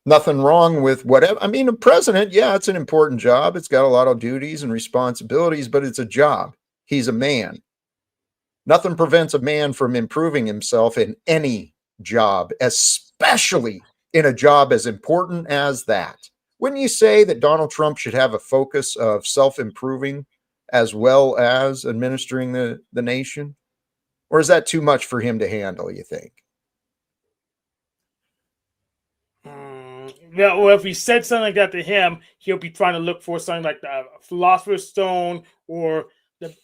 Nothing wrong with whatever. I mean, a president, yeah, it's an important job. It's got a lot of duties and responsibilities, but it's a job. He's a man. Nothing prevents a man from improving himself in any job, especially in a job as important as that. Wouldn't you say that Donald Trump should have a focus of self-improving as well as administering the nation? Or is that too much for him to handle, you think? Yeah, well, if he said something like that to him, he'll be trying to look for something like the Philosopher's Stone or the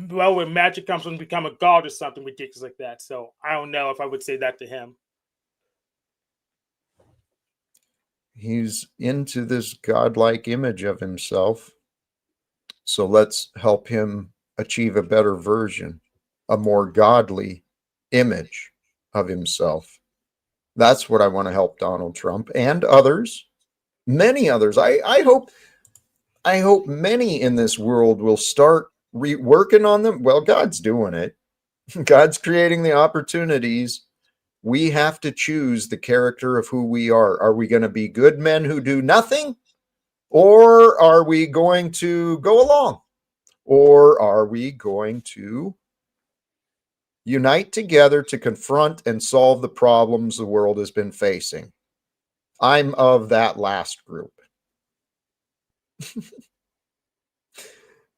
well, when magic comes and become a god or something ridiculous like that. So I don't know if I would say that to him. He's into this godlike image of himself. So let's help him achieve a better version, a more godly image of himself. That's what I want to help Donald Trump and others, many others. I hope many in this world will start working on them. Well, God's doing it. God's creating the opportunities. We have to choose the character of who we are. Are we going to be good men who do nothing? Or are we going to go along? Or are we going to unite together to confront and solve the problems the world has been facing? I'm of that last group.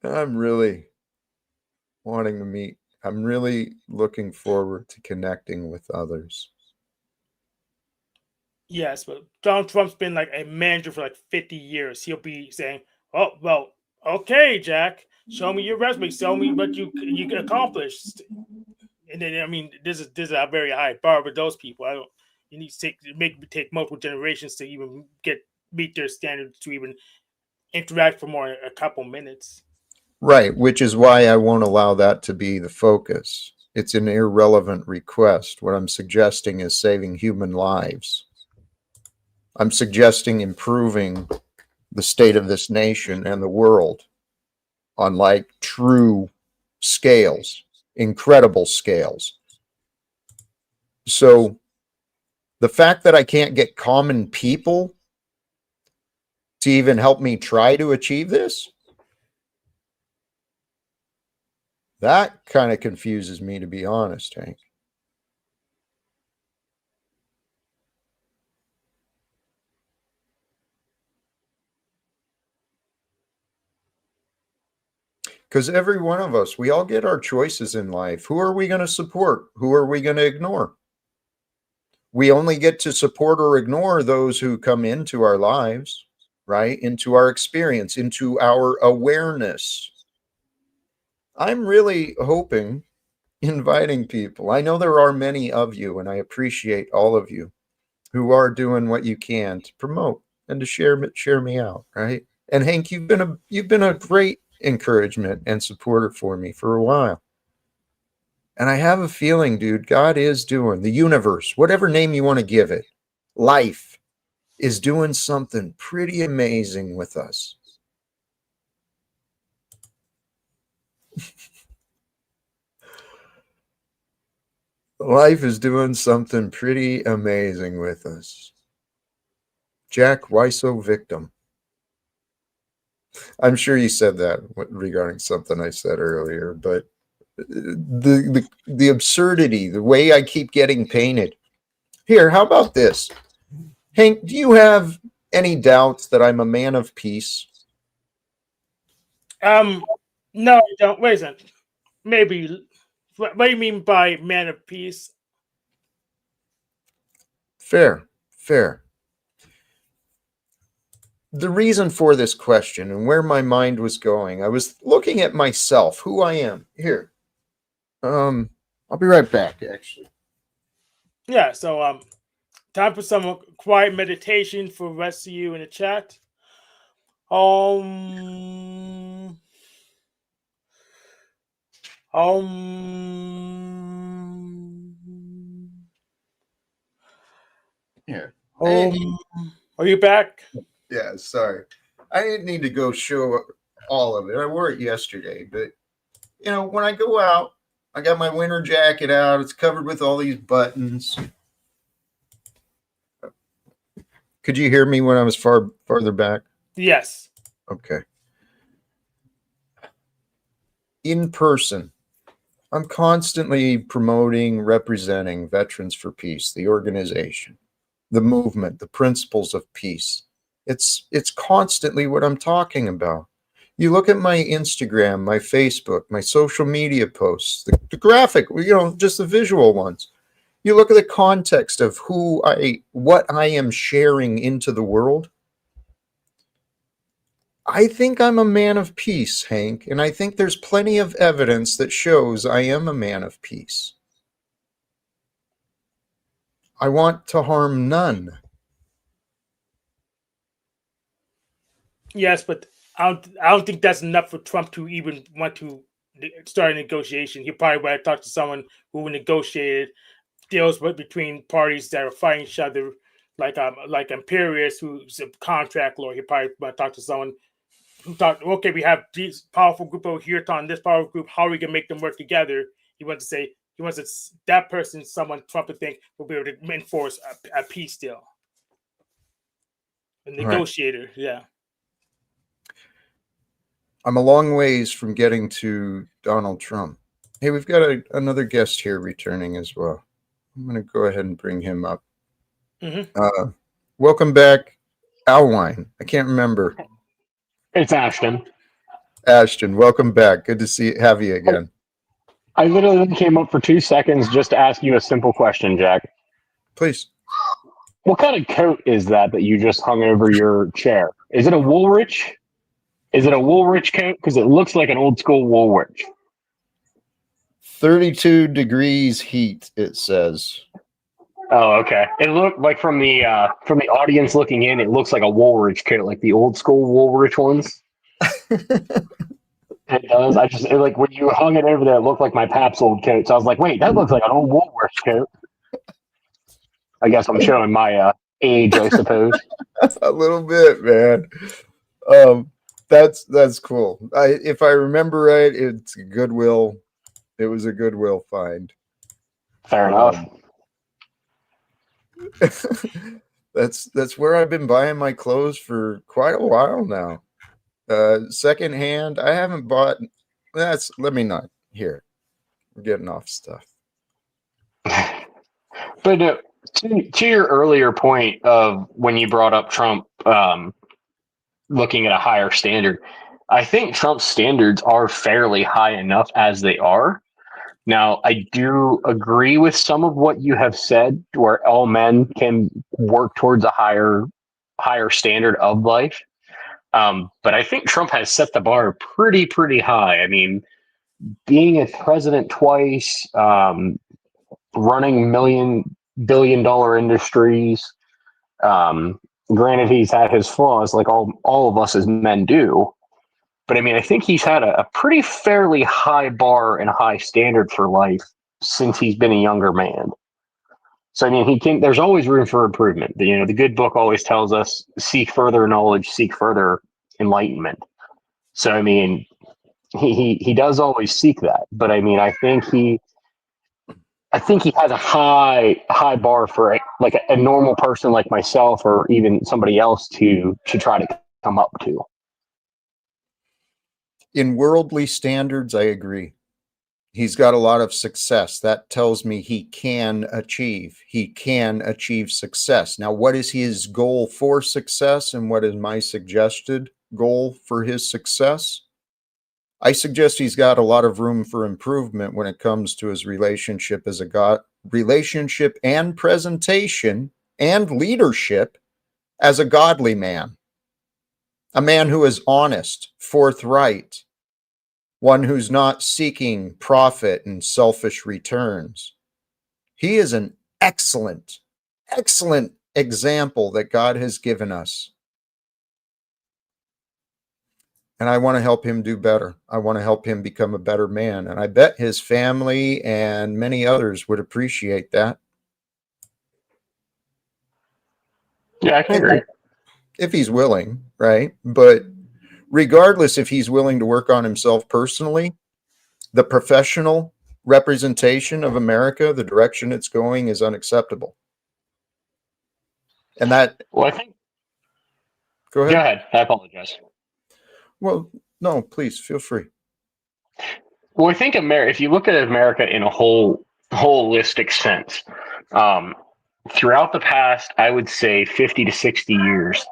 I'm really wanting to meet. I'm really looking forward to connecting with others. Yes, but Donald Trump's been like a manager for like 50 years. He'll be saying, "Oh, well, okay, Jack, show me your resume, show me what you accomplished." And then I mean, this is a very high bar with those people. I don't. You need to take multiple generations to even meet their standards to even interact for more than a couple minutes. Right, which is why I won't allow that to be the focus. It's an irrelevant request. What I'm suggesting is saving human lives. I'm suggesting improving the state of this nation and the world on like true scales, incredible scales. So the fact that I can't get common people to even help me try to achieve this, that kind of confuses me, to be honest, Hank. Because every one of us, we all get our choices in life. Who are we going to support? Who are we going to ignore? We only get to support or ignore those who come into our lives, right? Into our experience, into our awareness. I'm really hoping, inviting people. I know there are many of you, and I appreciate all of you who are doing what you can to promote and to share me out, right? And Hank, you've been a great encouragement and supporter for me for a while. And I have a feeling, dude, God is doing, the universe, whatever name you want to give it, life is doing something pretty amazing with us. Life is doing something pretty amazing with us. Jack, why so victim? I'm sure you said that regarding something I said earlier, but the absurdity, the way I keep getting painted. Here, how about this? Hank, do you have any doubts that I'm a man of peace? No, I don't. Wait a second. Maybe. What do you mean by man of peace? Fair, fair. The reason for this question and where my mind was going, I was looking at myself, who I am. Here. I'll be right back, actually. Yeah. So Time for some quiet meditation for the rest of you in the chat. Um, Yeah. um, are you back? Yeah, sorry. I didn't need to go show all of it. I wore it yesterday, but when I go out, I got my winter jacket out. It's covered with all these buttons. Could you hear me when I was farther back? Yes. Okay. In person, I'm constantly promoting, representing Veterans for Peace, the organization, the movement, the principles of peace. It's constantly what I'm talking about. You look at my Instagram, my Facebook, my social media posts, the graphic, just the visual ones. You look at the context of what I am sharing into the world. I think I'm a man of peace, Hank, and I think there's plenty of evidence that shows I am a man of peace. I want to harm none. Yes, but I don't think that's enough for Trump to even want to start a negotiation. He probably would have talked to someone who negotiated deals between parties that are fighting each other, like Imperius, who's a contract lawyer. He probably want to talk to someone who thought, okay, we have these powerful group over here on this powerful group. How are we gonna make them work together? He wants to say that person, someone Trump would think will be able to enforce a peace deal. A negotiator, right. Yeah. I'm a long ways from getting to Donald Trump. Hey, we've got another guest here returning as well. I'm going to go ahead and bring him up. Mm-hmm. Welcome back, Alwine. I can't remember. It's Ashton. Ashton, welcome back. Good to have you again. I literally came up for 2 seconds just to ask you a simple question, Jack. Please. What kind of coat is that you just hung over your chair? Is it a Woolrich? Is it a Woolrich coat? Because it looks like an old school Woolrich. 32 degrees heat, it says. Oh, okay. It looked like from the audience looking in, it looks like a Woolrich coat, like the old school Woolrich ones. It does. Like when you hung it over there, it looked like my Pap's old coat. So I was like, wait, that looks like an old Woolrich coat. I guess I'm showing my age, I suppose. A little bit, man. That's cool. If I remember right, it's Goodwill. It was a Goodwill find. Fair enough. That's where I've been buying my clothes for quite a while now. Secondhand, I haven't bought. Let me not here. We're getting off stuff. But to your earlier point of when you brought up Trump looking at a higher standard, I think Trump's standards are fairly high enough as they are. Now, I do agree with some of what you have said, where all men can work towards a higher standard of life. But I think Trump has set the bar pretty high. I mean, being a president twice, running billion-dollar industries. Granted, he's had his flaws, like all of us as men do. But I mean, I think he's had a pretty fairly high bar and a high standard for life since he's been a younger man. So I mean, there's always room for improvement. The good book always tells us seek further knowledge, seek further enlightenment. So I mean, he does always seek that. But I mean, I think he has a high bar for like a normal person like myself or even somebody else to try to come up to. In worldly standards, I agree. He's got a lot of success. That tells me he can achieve. He can achieve success. Now, what is his goal for success and what is my suggested goal for his success? I suggest he's got a lot of room for improvement when it comes to his relationship relationship and presentation and leadership as a godly man. A man who is honest, forthright, one who's not seeking profit and selfish returns. He is an excellent excellent example that God has given us. And I want to help him do better. I want to help him become a better man. And I bet his family and many others would appreciate that. Yeah, I can agree. If he's willing, right? But regardless if he's willing to work on himself personally, the professional representation of America, the direction it's going is unacceptable. And that, Well, I think. go Go ahead. ahead. I apologize. Well, no, please feel free. Well, I think America. If you look at America in a holistic sense, um, throughout the past, I would say 50 to 60 years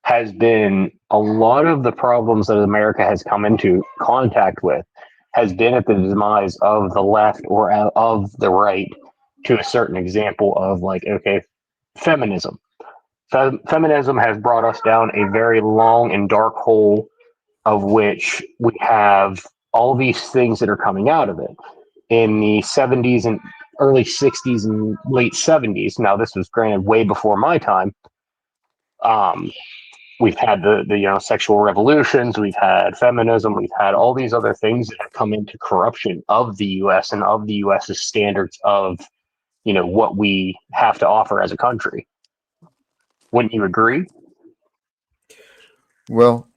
has been a lot of the problems that America has come into contact with has been at the demise of the left or of the right to a certain example of like, okay, feminism. Feminism has brought us down a very long and dark hole of which we have all these things that are coming out of it in the 70s and early 60s and late 70s. Now, this was granted way before my time. We've had the sexual revolutions, we've had feminism, we've had all these other things that have come into corruption of the U.S. and of the U.S.'s standards of what we have to offer as a country. Wouldn't you agree? Well,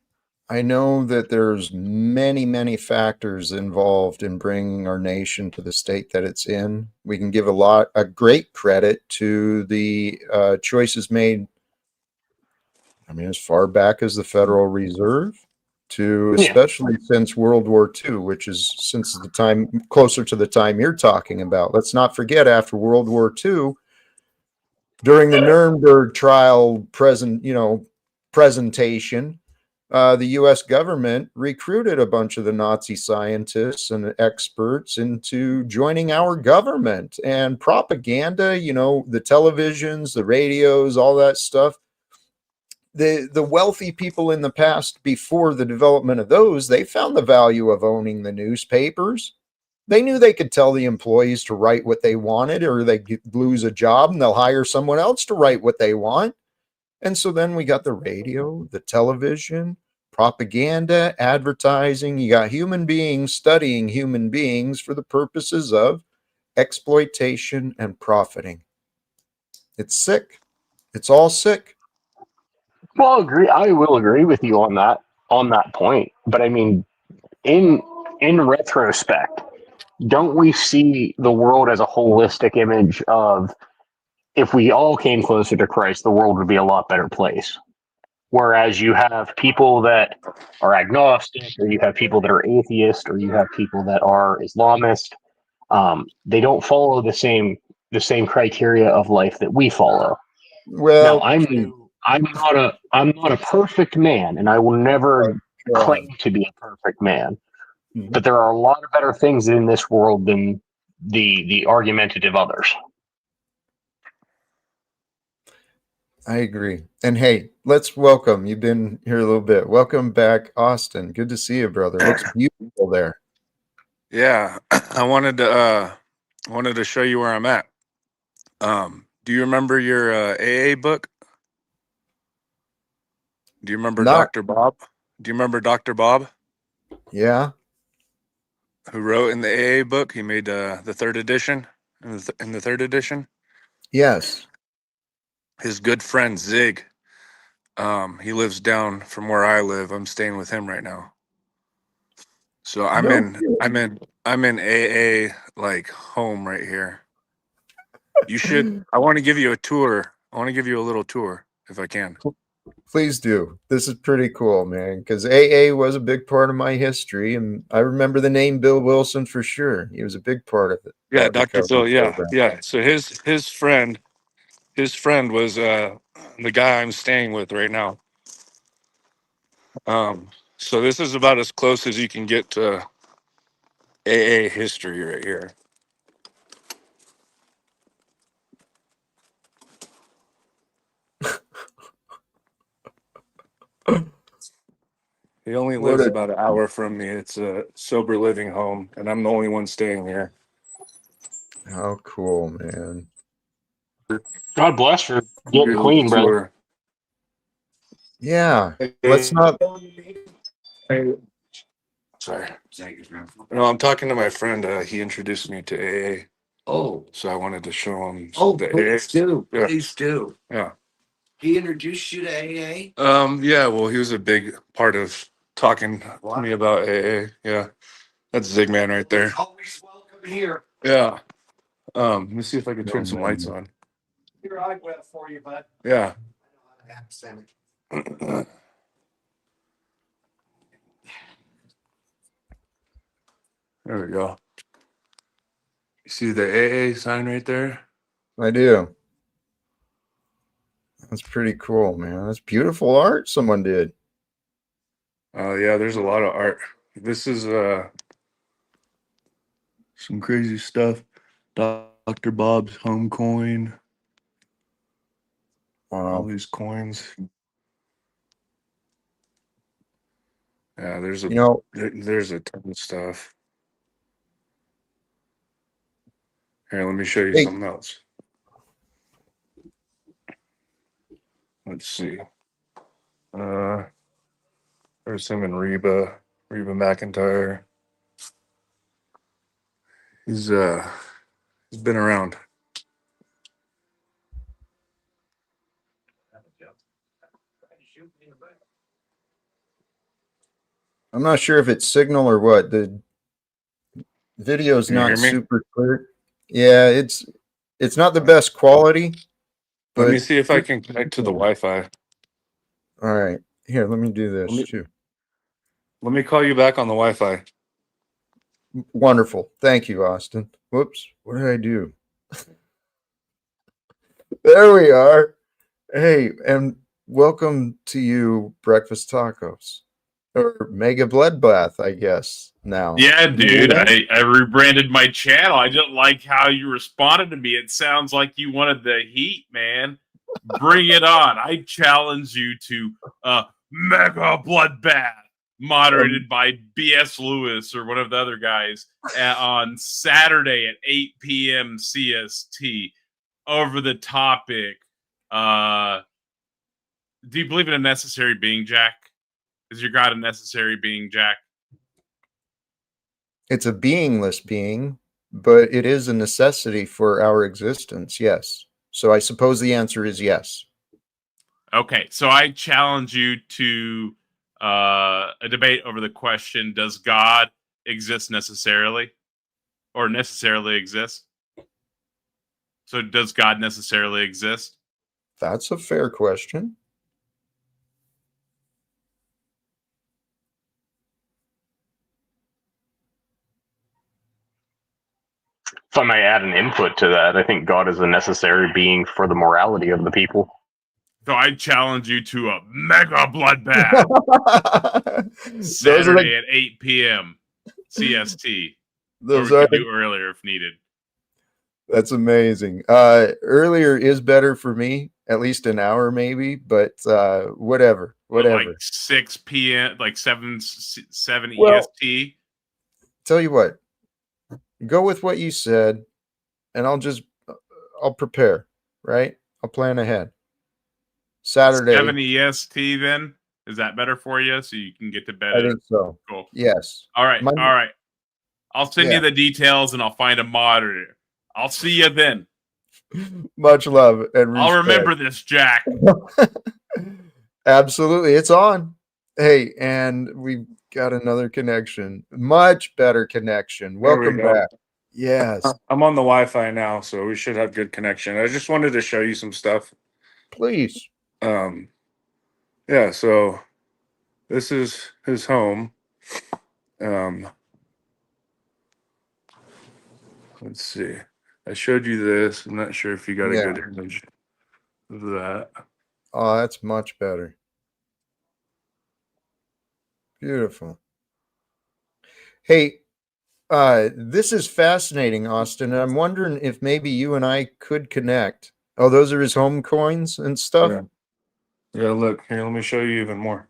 I know that there's many, many factors involved in bringing our nation to the state that it's in. We can give a great credit to the choices made. I mean, as far back as the Federal Reserve, to Yeah. especially since World War II, which is since the time closer to the time you're talking about. Let's not forget, after World War II, during the Nuremberg trial presentation, the U.S. government recruited a bunch of the Nazi scientists and experts into joining our government, and propaganda, the televisions, the radios, all that stuff. The wealthy people in the past, before the development of those, they found the value of owning the newspapers. They knew they could tell the employees to write what they wanted, or they lose a job and they'll hire someone else to write what they want. And so then we got the radio, the television, propaganda, advertising. You got human beings studying human beings for the purposes of exploitation and profiting. It's sick. It's all sick. Well, I will agree with you on that point. But I mean, in retrospect, don't we see the world as a holistic image of if we all came closer to Christ, the world would be a lot better place. Whereas you have people that are agnostic, or you have people that are atheist, or you have people that are Islamist. They don't follow the same criteria of life that we follow. Now, Well, I'm not a perfect man, and I will never God. claim to be a perfect man. Mhm. But there are a lot of better things in this world than the argumentative others. I agree. And hey, let's welcome. You've been here a little bit. Welcome back, Austin. Good to see you, brother. Looks beautiful there. Yeah, I wanted to show you where I'm at. Do you remember your AA book? Do you remember Not, Dr. Bob? Do you remember Dr. Bob, yeah. who wrote in the AA book? He made the third edition. In the third edition, Yes. his good friend Zig. He lives down from where I live. I'm staying with him right now. So No. I'm in AA like home right here. You should. I want to give you a tour. I want to give you a little tour if I can. Please do. This is pretty cool, man, because AA was a big part of my history. And I remember the name Bill Wilson for sure. He was a big part of it, Yeah, that Dr. recovery Phil. Yeah, program. yeah. So his friend was the guy I'm staying with right now. So this is about as close as you can get to AA history right here. He only What lives a about an hour from me. It's a sober living home, and I'm the only one staying here. How cool, man. God bless her. Give Getting you a little clean, brother. tour. Yeah. Let's not. Hey, sorry. No, I'm talking to my friend. He introduced me to AA. Oh, so I wanted to show him. Oh, the please AA. do. Yeah. Please do. Yeah. He introduced you to AA? Yeah. Well, he was a big part of talking to me about AA. Yeah. That's Zigman right there. Always welcome here. Yeah. Let me see if I can turn some lights on. Here, I went for you, bud. Yeah. Accent. There we go. You see the AA sign right there? I do. That's pretty cool, man. That's beautiful art someone did. Yeah, there's a lot of art. This is some crazy stuff. Dr. Bob's home coin. All Wow. these coins. Yeah, there's You know, there's a ton of stuff. Here, let me show you hey, something else. Let's see. There's him and Reba McIntyre. He's been around. I'm not sure if it's signal or what. The video's Can you hear not me? super clear. Yeah, it's not the best quality, Let me but see if I can connect to the Wi-Fi. all right. Here, let me do Let this me too. let me call you back on the Wi-Fi. Wonderful. Thank you, Austin. Whoops. What did I do? There we are. Hey, and welcome to you, Breakfast Tacos. Or Mega Bloodbath, I guess, now. Yeah, dude, I rebranded my channel. I didn't like how you responded to me. It sounds like you wanted the heat, man. Bring it on. I challenge you to Mega Bloodbath, moderated by B.S. Lewis or one of the other guys on Saturday at 8 p.m. CST over the topic. Do you believe in a necessary being, Jack? Is your God a necessary being, Jack? It's a beingless being, but it is a necessity for our existence, yes. So I suppose the answer is yes. Okay, so I challenge you to a debate over the question: does God exist necessarily, or necessarily exist? So, does God necessarily exist? That's a fair question. If I may add an input to that, I think God is a necessary being for the morality of the people. So, I challenge you to a mega bloodbath Those are Saturday at 8 p.m. CST, or those we are could do earlier if needed. that's amazing. Earlier is better for me, at least an hour maybe, but whatever. But like Whatever. 6 p.m., like 7 Well, EST. tell you what, go with what you said, and I'll prepare, right? I'll plan ahead. Saturday, 7 EST. Then is that better for you? So you can get to bed I at think so. cool. Yes. All right, My, all right. I'll send yeah. you the details and I'll find a moderator. I'll see you then. Much love and respect. I'll remember this, Jack. Absolutely. It's on. Hey, and we've got another connection. Much better connection. There we Welcome go. back. Yes. I'm on the Wi-Fi now, so we should have good connection. I just wanted to show you some stuff. Please. Yeah, so this is his home. Let's see. I showed you this. I'm not sure if you got a Yeah. good image of that. Oh, that's much better. Beautiful. Hey, this is fascinating, Austin. And I'm wondering if maybe you and I could connect. Oh, those are his home coins and stuff. Yeah. Yeah, look, here, let me show you even more.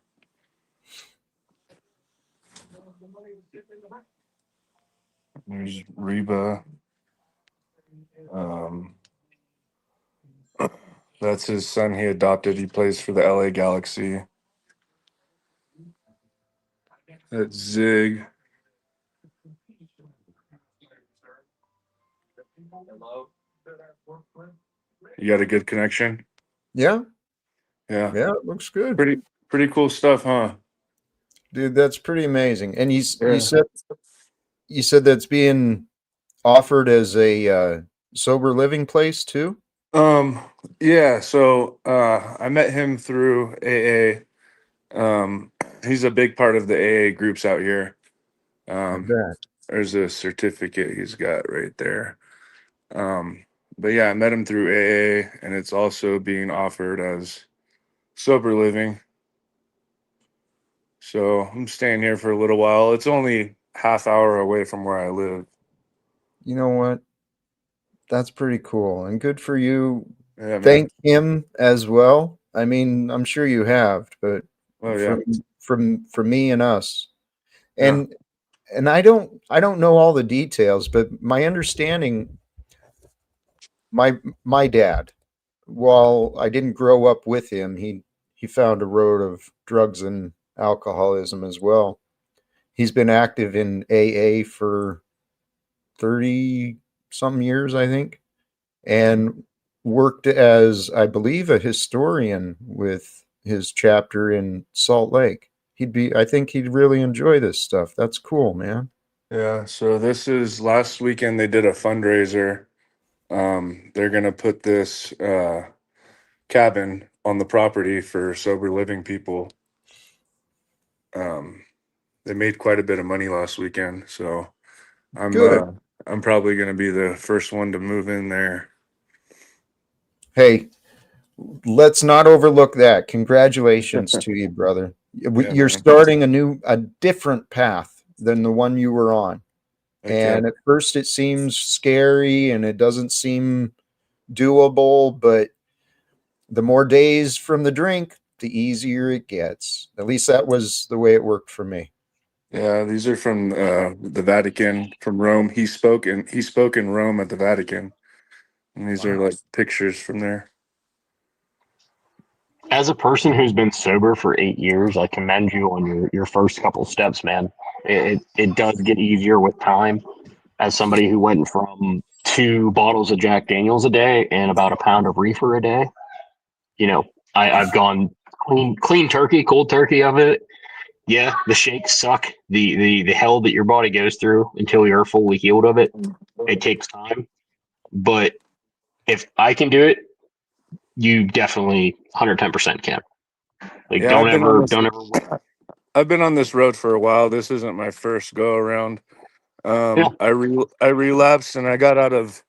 There's Reba. That's his son he adopted. He plays for the LA Galaxy. That's Zig. You got a good connection? Yeah, Yeah. yeah, it looks good, Pretty cool stuff, huh? dude. That's pretty amazing. And Yeah. you said that's being offered as a sober living place too. Um, yeah, so I met him through AA. He's a big part of the AA groups out here. I Um, bet. there's a certificate he's got right there. But yeah, I met him through AA, and it's also being offered as sober living. So I'm staying here for a little while. It's only half hour away from where I live. You know what? That's pretty cool and good for you. Yeah, man. Thank him as well. I mean, I'm sure you have, but Oh yeah. from from me and us. Yeah. And I don't know all the details, but my understanding, my dad, while I didn't grow up with him, he found a road of drugs and alcoholism as well. He's been active in AA for 30 some years, I think, and worked as, I believe, a historian with his chapter in Salt Lake. I think he'd really enjoy this stuff. That's cool, man. Yeah. So this is last weekend they did a fundraiser. They're gonna put this cabin on the property for sober living people. Um, they made quite a bit of money last weekend, so I'm Good. uh I'm probably gonna be the first one to move in there. Hey, let's not overlook that. Congratulations to you, brother. Yeah, You're man. starting a different path than the one you were on. Heck yeah. And at first it seems scary and it doesn't seem doable, but the more days from the drink, the easier it gets. At least that was the way it worked for me. Yeah, these are from the Vatican, from Rome. He spoke in Rome at the Vatican. And these are Wow. like pictures from there. As a person who's been sober for 8 years, I commend you on your first couple steps, man. It does get easier with time. As somebody who went from 2 bottles of Jack Daniels a day and about a pound of reefer a day, you know, I've gone clean turkey, cold turkey of it. Yeah, the shakes suck. The hell that your body goes through until you're fully healed of it. It takes time. But if I can do it, you definitely 110% can. Like Yeah, don't ever wait. I've been on this road for a while. This isn't my first go around. Yeah. I relapsed and I got out of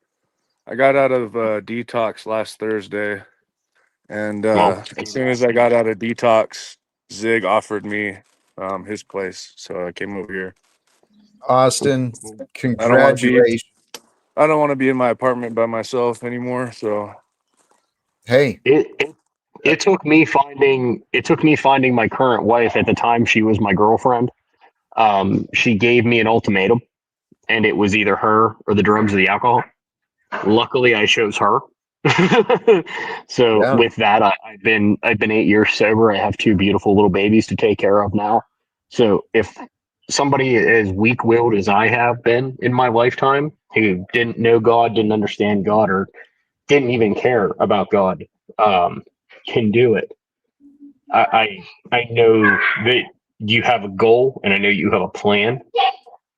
detox last Thursday. And Well, as soon as I got out of detox, Zig offered me his place. So I came over here. Austin, I don't want to be congratulations. I don't want to be in my apartment by myself anymore. So Hey, it took me finding my current wife. At the time she was my girlfriend. She gave me an ultimatum, and it was either her or the drugs or the alcohol. Luckily I chose her. So yeah, with that, I've been 8 years sober. I have 2 beautiful little babies to take care of now. So if somebody as weak willed as I have been in my lifetime, who didn't know God, didn't understand God, or didn't even care about God, um, can do it. I know that you have a goal, and I know you have a plan,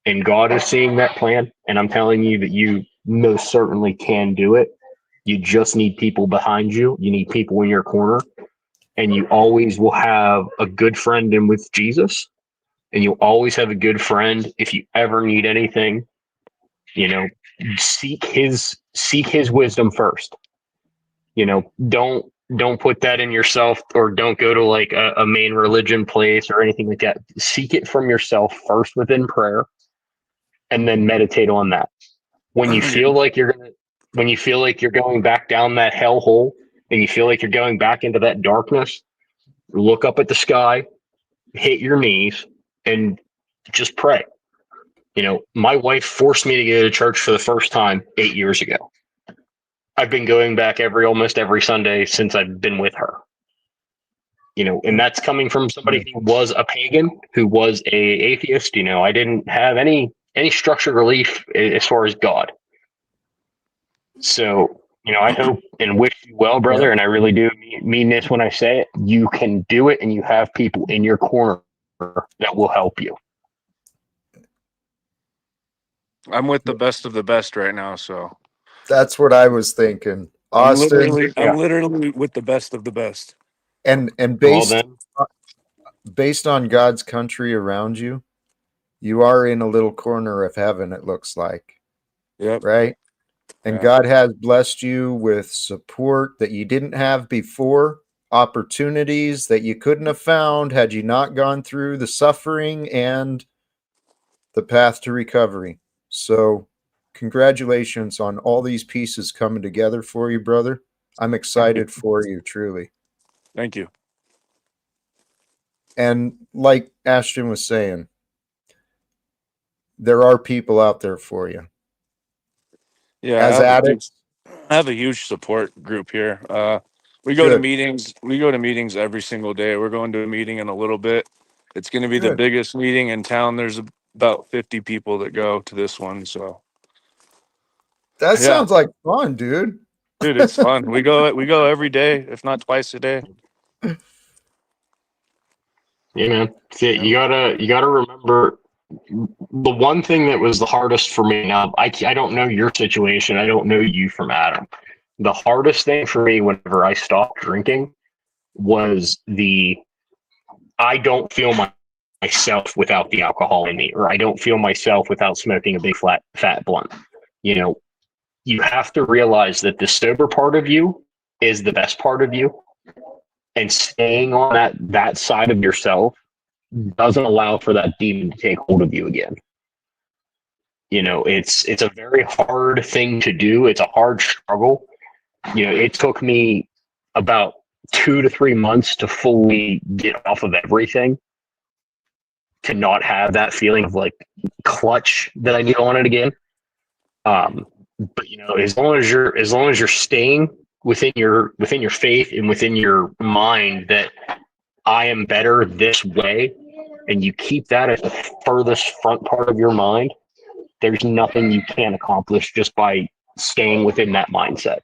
and God is seeing that plan. And I'm telling you that you most certainly can do it. You just need people behind you. You need people in your corner, and you always will have a good friend in with Jesus, and you'll always have a good friend if you ever need anything. You know, seek his wisdom first. Don't put that in yourself, or don't go to like a main religion place or anything like that. Seek it from yourself first within prayer, and then meditate on that. When you yeah. feel like you're going back down that hell hole, and you feel like you're going back into that darkness, look up at the sky, hit your knees, and just pray. My wife forced me to go to church for the first time 8 years ago. I've been going back almost every Sunday since I've been with her. And that's coming from somebody who was a pagan, who was a atheist. I didn't have any structured belief as far as God. So, I hope and wish you well, brother. Yeah. And I really do mean this when I say it. You can do it, and you have people in your corner that will help you. I'm with the best of the best right now, so That's what I was thinking. I'm Austin, literally with the best of the best. and Well, then, based on God's country around you, you are in a little corner of heaven, it looks like, Yep. right? And Yeah. God has blessed you with support that you didn't have before, opportunities that you couldn't have found had you not gone through the suffering and the path to recovery. So, congratulations on all these pieces coming together for you, brother. I'm excited for you, truly. Thank you. And like Ashton was saying, there are people out there for you. Yeah, As addicts, I have a huge support group here. We go to good, meetings. We go to meetings every single day. We're going to a meeting in a little bit. It's going to be the good. biggest meeting in town. There's about 50 people that go to this one. So That yeah, sounds like fun, dude. dude, it's fun. We go every day, if not twice a day. yeah, man. See, Yeah. you gotta remember the one thing that was the hardest for me. Now, I don't know your situation. I don't know you from Adam. The hardest thing for me whenever I stopped drinking was I don't feel myself without the alcohol in me, or I don't feel myself without smoking a big fat blunt. You have to realize that the sober part of you is the best part of you, and staying on that side of yourself doesn't allow for that demon to take hold of you again. It's a very hard thing to do. It's a hard struggle. It took me about 2 to 3 months to fully get off of everything, to not have that feeling of like clutch that I need on it again. But as long as you're staying within your faith and within your mind that I am better this way, and you keep that at the furthest front part of your mind, there's nothing you can't accomplish just by staying within that mindset.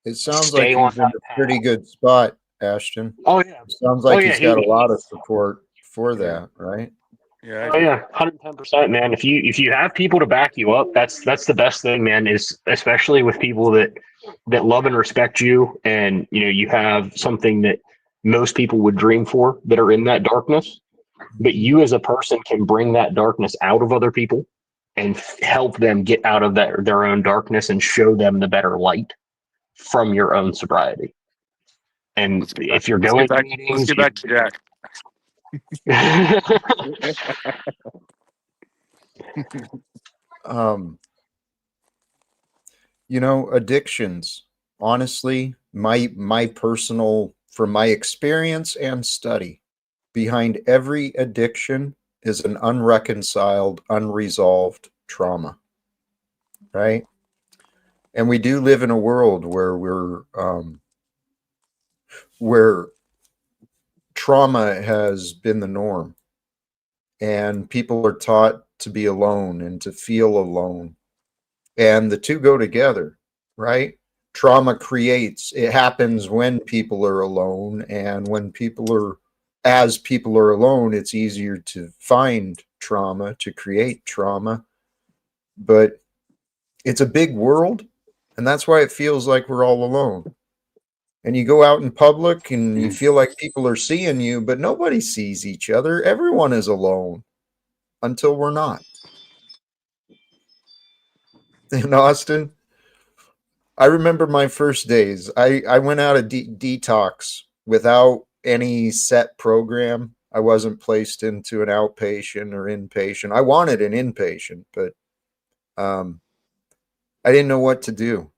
It sounds Stay like on he's in that a path. pretty good spot, Ashton. Oh yeah. Sounds Oh like yeah. he's got a lot of support for Yeah. that, right? Yeah. Oh yeah, 110%, man. If you have people to back you up, that's the best thing, man. Is especially with people that love and respect you, and you have something that most people would dream for, that are in that darkness. But you as a person can bring that darkness out of other people and help them get out of their own darkness, and show them the better light from your own sobriety. And Let's get back. if you're Let's going get to back. Let's meetings, get back to Jack. Um, addictions, honestly, my personal, from my experience and study, behind every addiction is an unreconciled, unresolved trauma, right? And we do live in a world where trauma has been the norm, and people are taught to be alone and to feel alone, and the two go together, right? Trauma creates, it happens when people are alone, and as people are alone, it's easier to find trauma, to create trauma. But it's a big world, and that's why it feels like we're all alone. And you go out in public and you feel like people are seeing you, but nobody sees each other. Everyone is alone until we're not. In Austin, I remember my first days. I went out a detox without any set program. I wasn't placed into an outpatient or inpatient. I wanted an inpatient, but I didn't know what to do.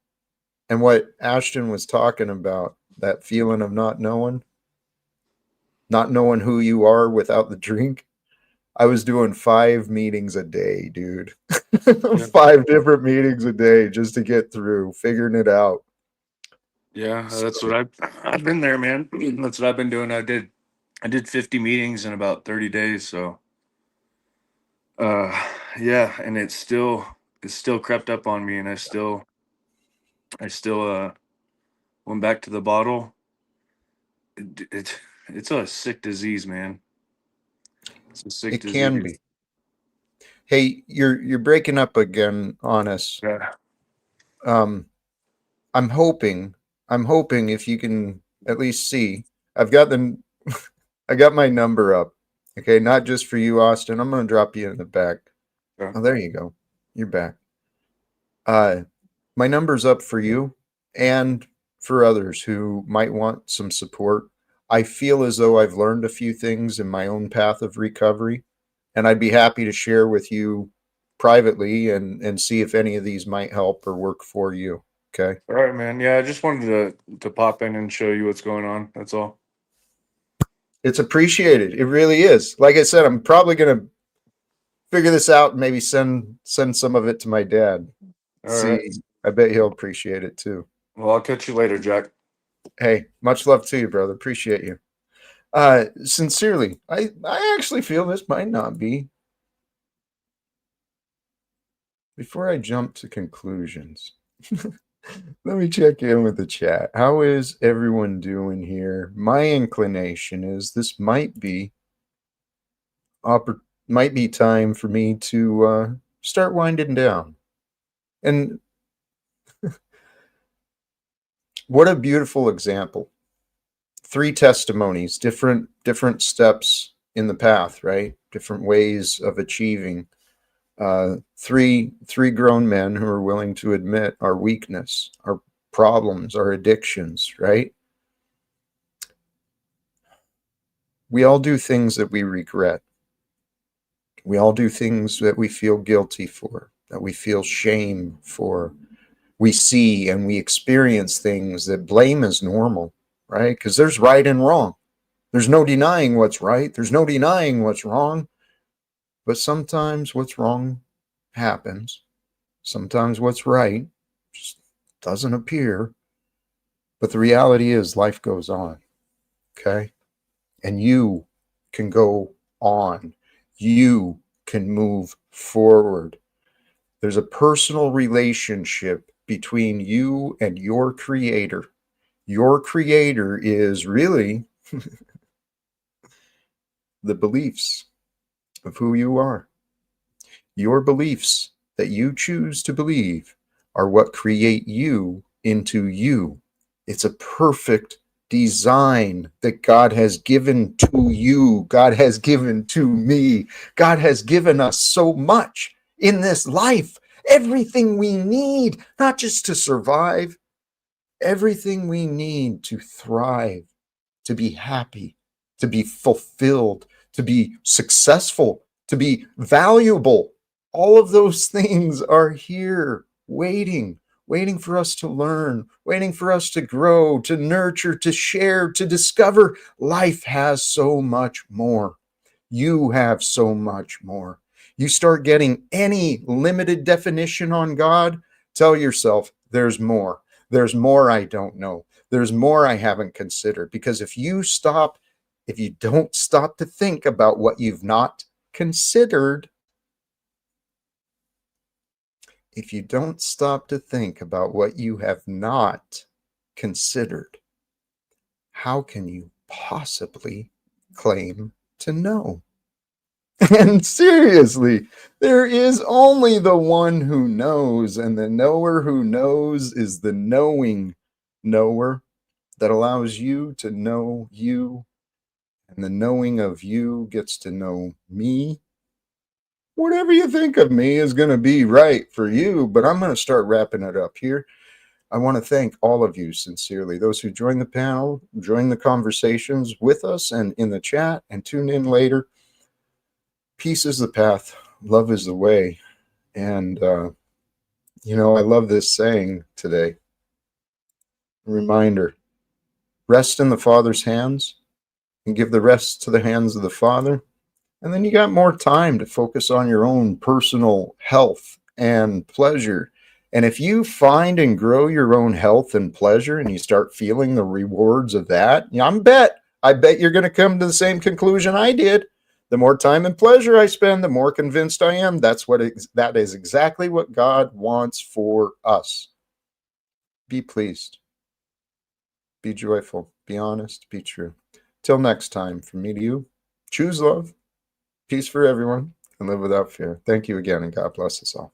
And what Ashton was talking about, that feeling of not knowing who you are without the drink. I was doing 5 meetings a day, dude. Yeah. 5 different meetings a day just to get through, figuring it out. Yeah, that's what I've been there, man. That's what I've been doing. I did 50 meetings in about 30 days, so uh yeah, and it's still crept up on me, and I still went back to the bottle. It's a sick disease, man. It's a sick It can disease. be. Hey, you're breaking up again on us. Yeah. Um, I'm hoping, if you can at least see, I've got the, I got my number up. Okay, not just for you, Austin. I'm gonna drop you in the back. Yeah. Oh, there you go. You're back. Uh, my number's up for you and for others who might want some support. I feel as though I've learned a few things in my own path of recovery, and I'd be happy to share with you privately and see if any of these might help or work for you. Okay. All right, man. Yeah, I just wanted to pop in and show you what's going on. That's all. It's appreciated. It really is. Like I said, I'm probably going to figure this out and maybe send some of it to my dad. All right. See, I bet he'll appreciate it too. Well, I'll catch you later, Jack. Hey, much love to you, brother. Appreciate you. Sincerely, I actually feel this might not be. Before I jump to conclusions, let me check in with the chat. How is everyone doing here? My inclination is this might be time for me to start winding down. And what a beautiful example. 3 testimonies, different steps in the path, right? Different ways of achieving. Three grown men who are willing to admit our weakness, our problems, our addictions, right? We all do things that we regret. We all do things that we feel guilty for, that we feel shame for. We see and we experience things that blame as normal, right? Because there's right and wrong. There's no denying what's right. There's no denying what's wrong. But sometimes what's wrong happens. Sometimes what's right just doesn't appear. But the reality is life goes on. Okay. And you can go on. You can move forward. There's a personal relationship between you and your creator. Your creator is really the beliefs of who you are. Your beliefs that you choose to believe are what create you into you. It's a perfect design that God has given to you. God has given to me. God has given us so much in this life. Everything we need, not just to survive, everything we need to thrive, to be happy, to be fulfilled, to be successful, to be valuable. All of those things are here waiting for us to learn, waiting for us to grow, to nurture, to share, to discover. Life has so much more. You have so much more. You start getting any limited definition on God, tell yourself, there's more. There's more I don't know. There's more I haven't considered. Because if you don't stop to think about what you've not considered, if you don't stop to think about what you have not considered, how can you possibly claim to know? And seriously, there is only the one who knows, and the knower who knows is the knowing knower that allows you to know you, and the knowing of you gets to know me. Whatever you think of me is going to be right for you, but I'm going to start wrapping it up here. I want to thank all of you sincerely, those who joined the panel, joined the conversations with us and in the chat, and tune in later. Peace is the path, love is the way. And, I love this saying today. A reminder, rest in the Father's hands and give the rest to the hands of the Father. And then you got more time to focus on your own personal health and pleasure And if you find and grow your own health and pleasure and you start feeling the rewards of that, I bet you're going to come to the same conclusion I did. The more time and pleasure I spend, the more convinced I am that is exactly what God wants for us. Be pleased. Be joyful. Be honest. Be true. Till next time, from me to you, choose love, peace for everyone, and live without fear. Thank you again, and God bless us all.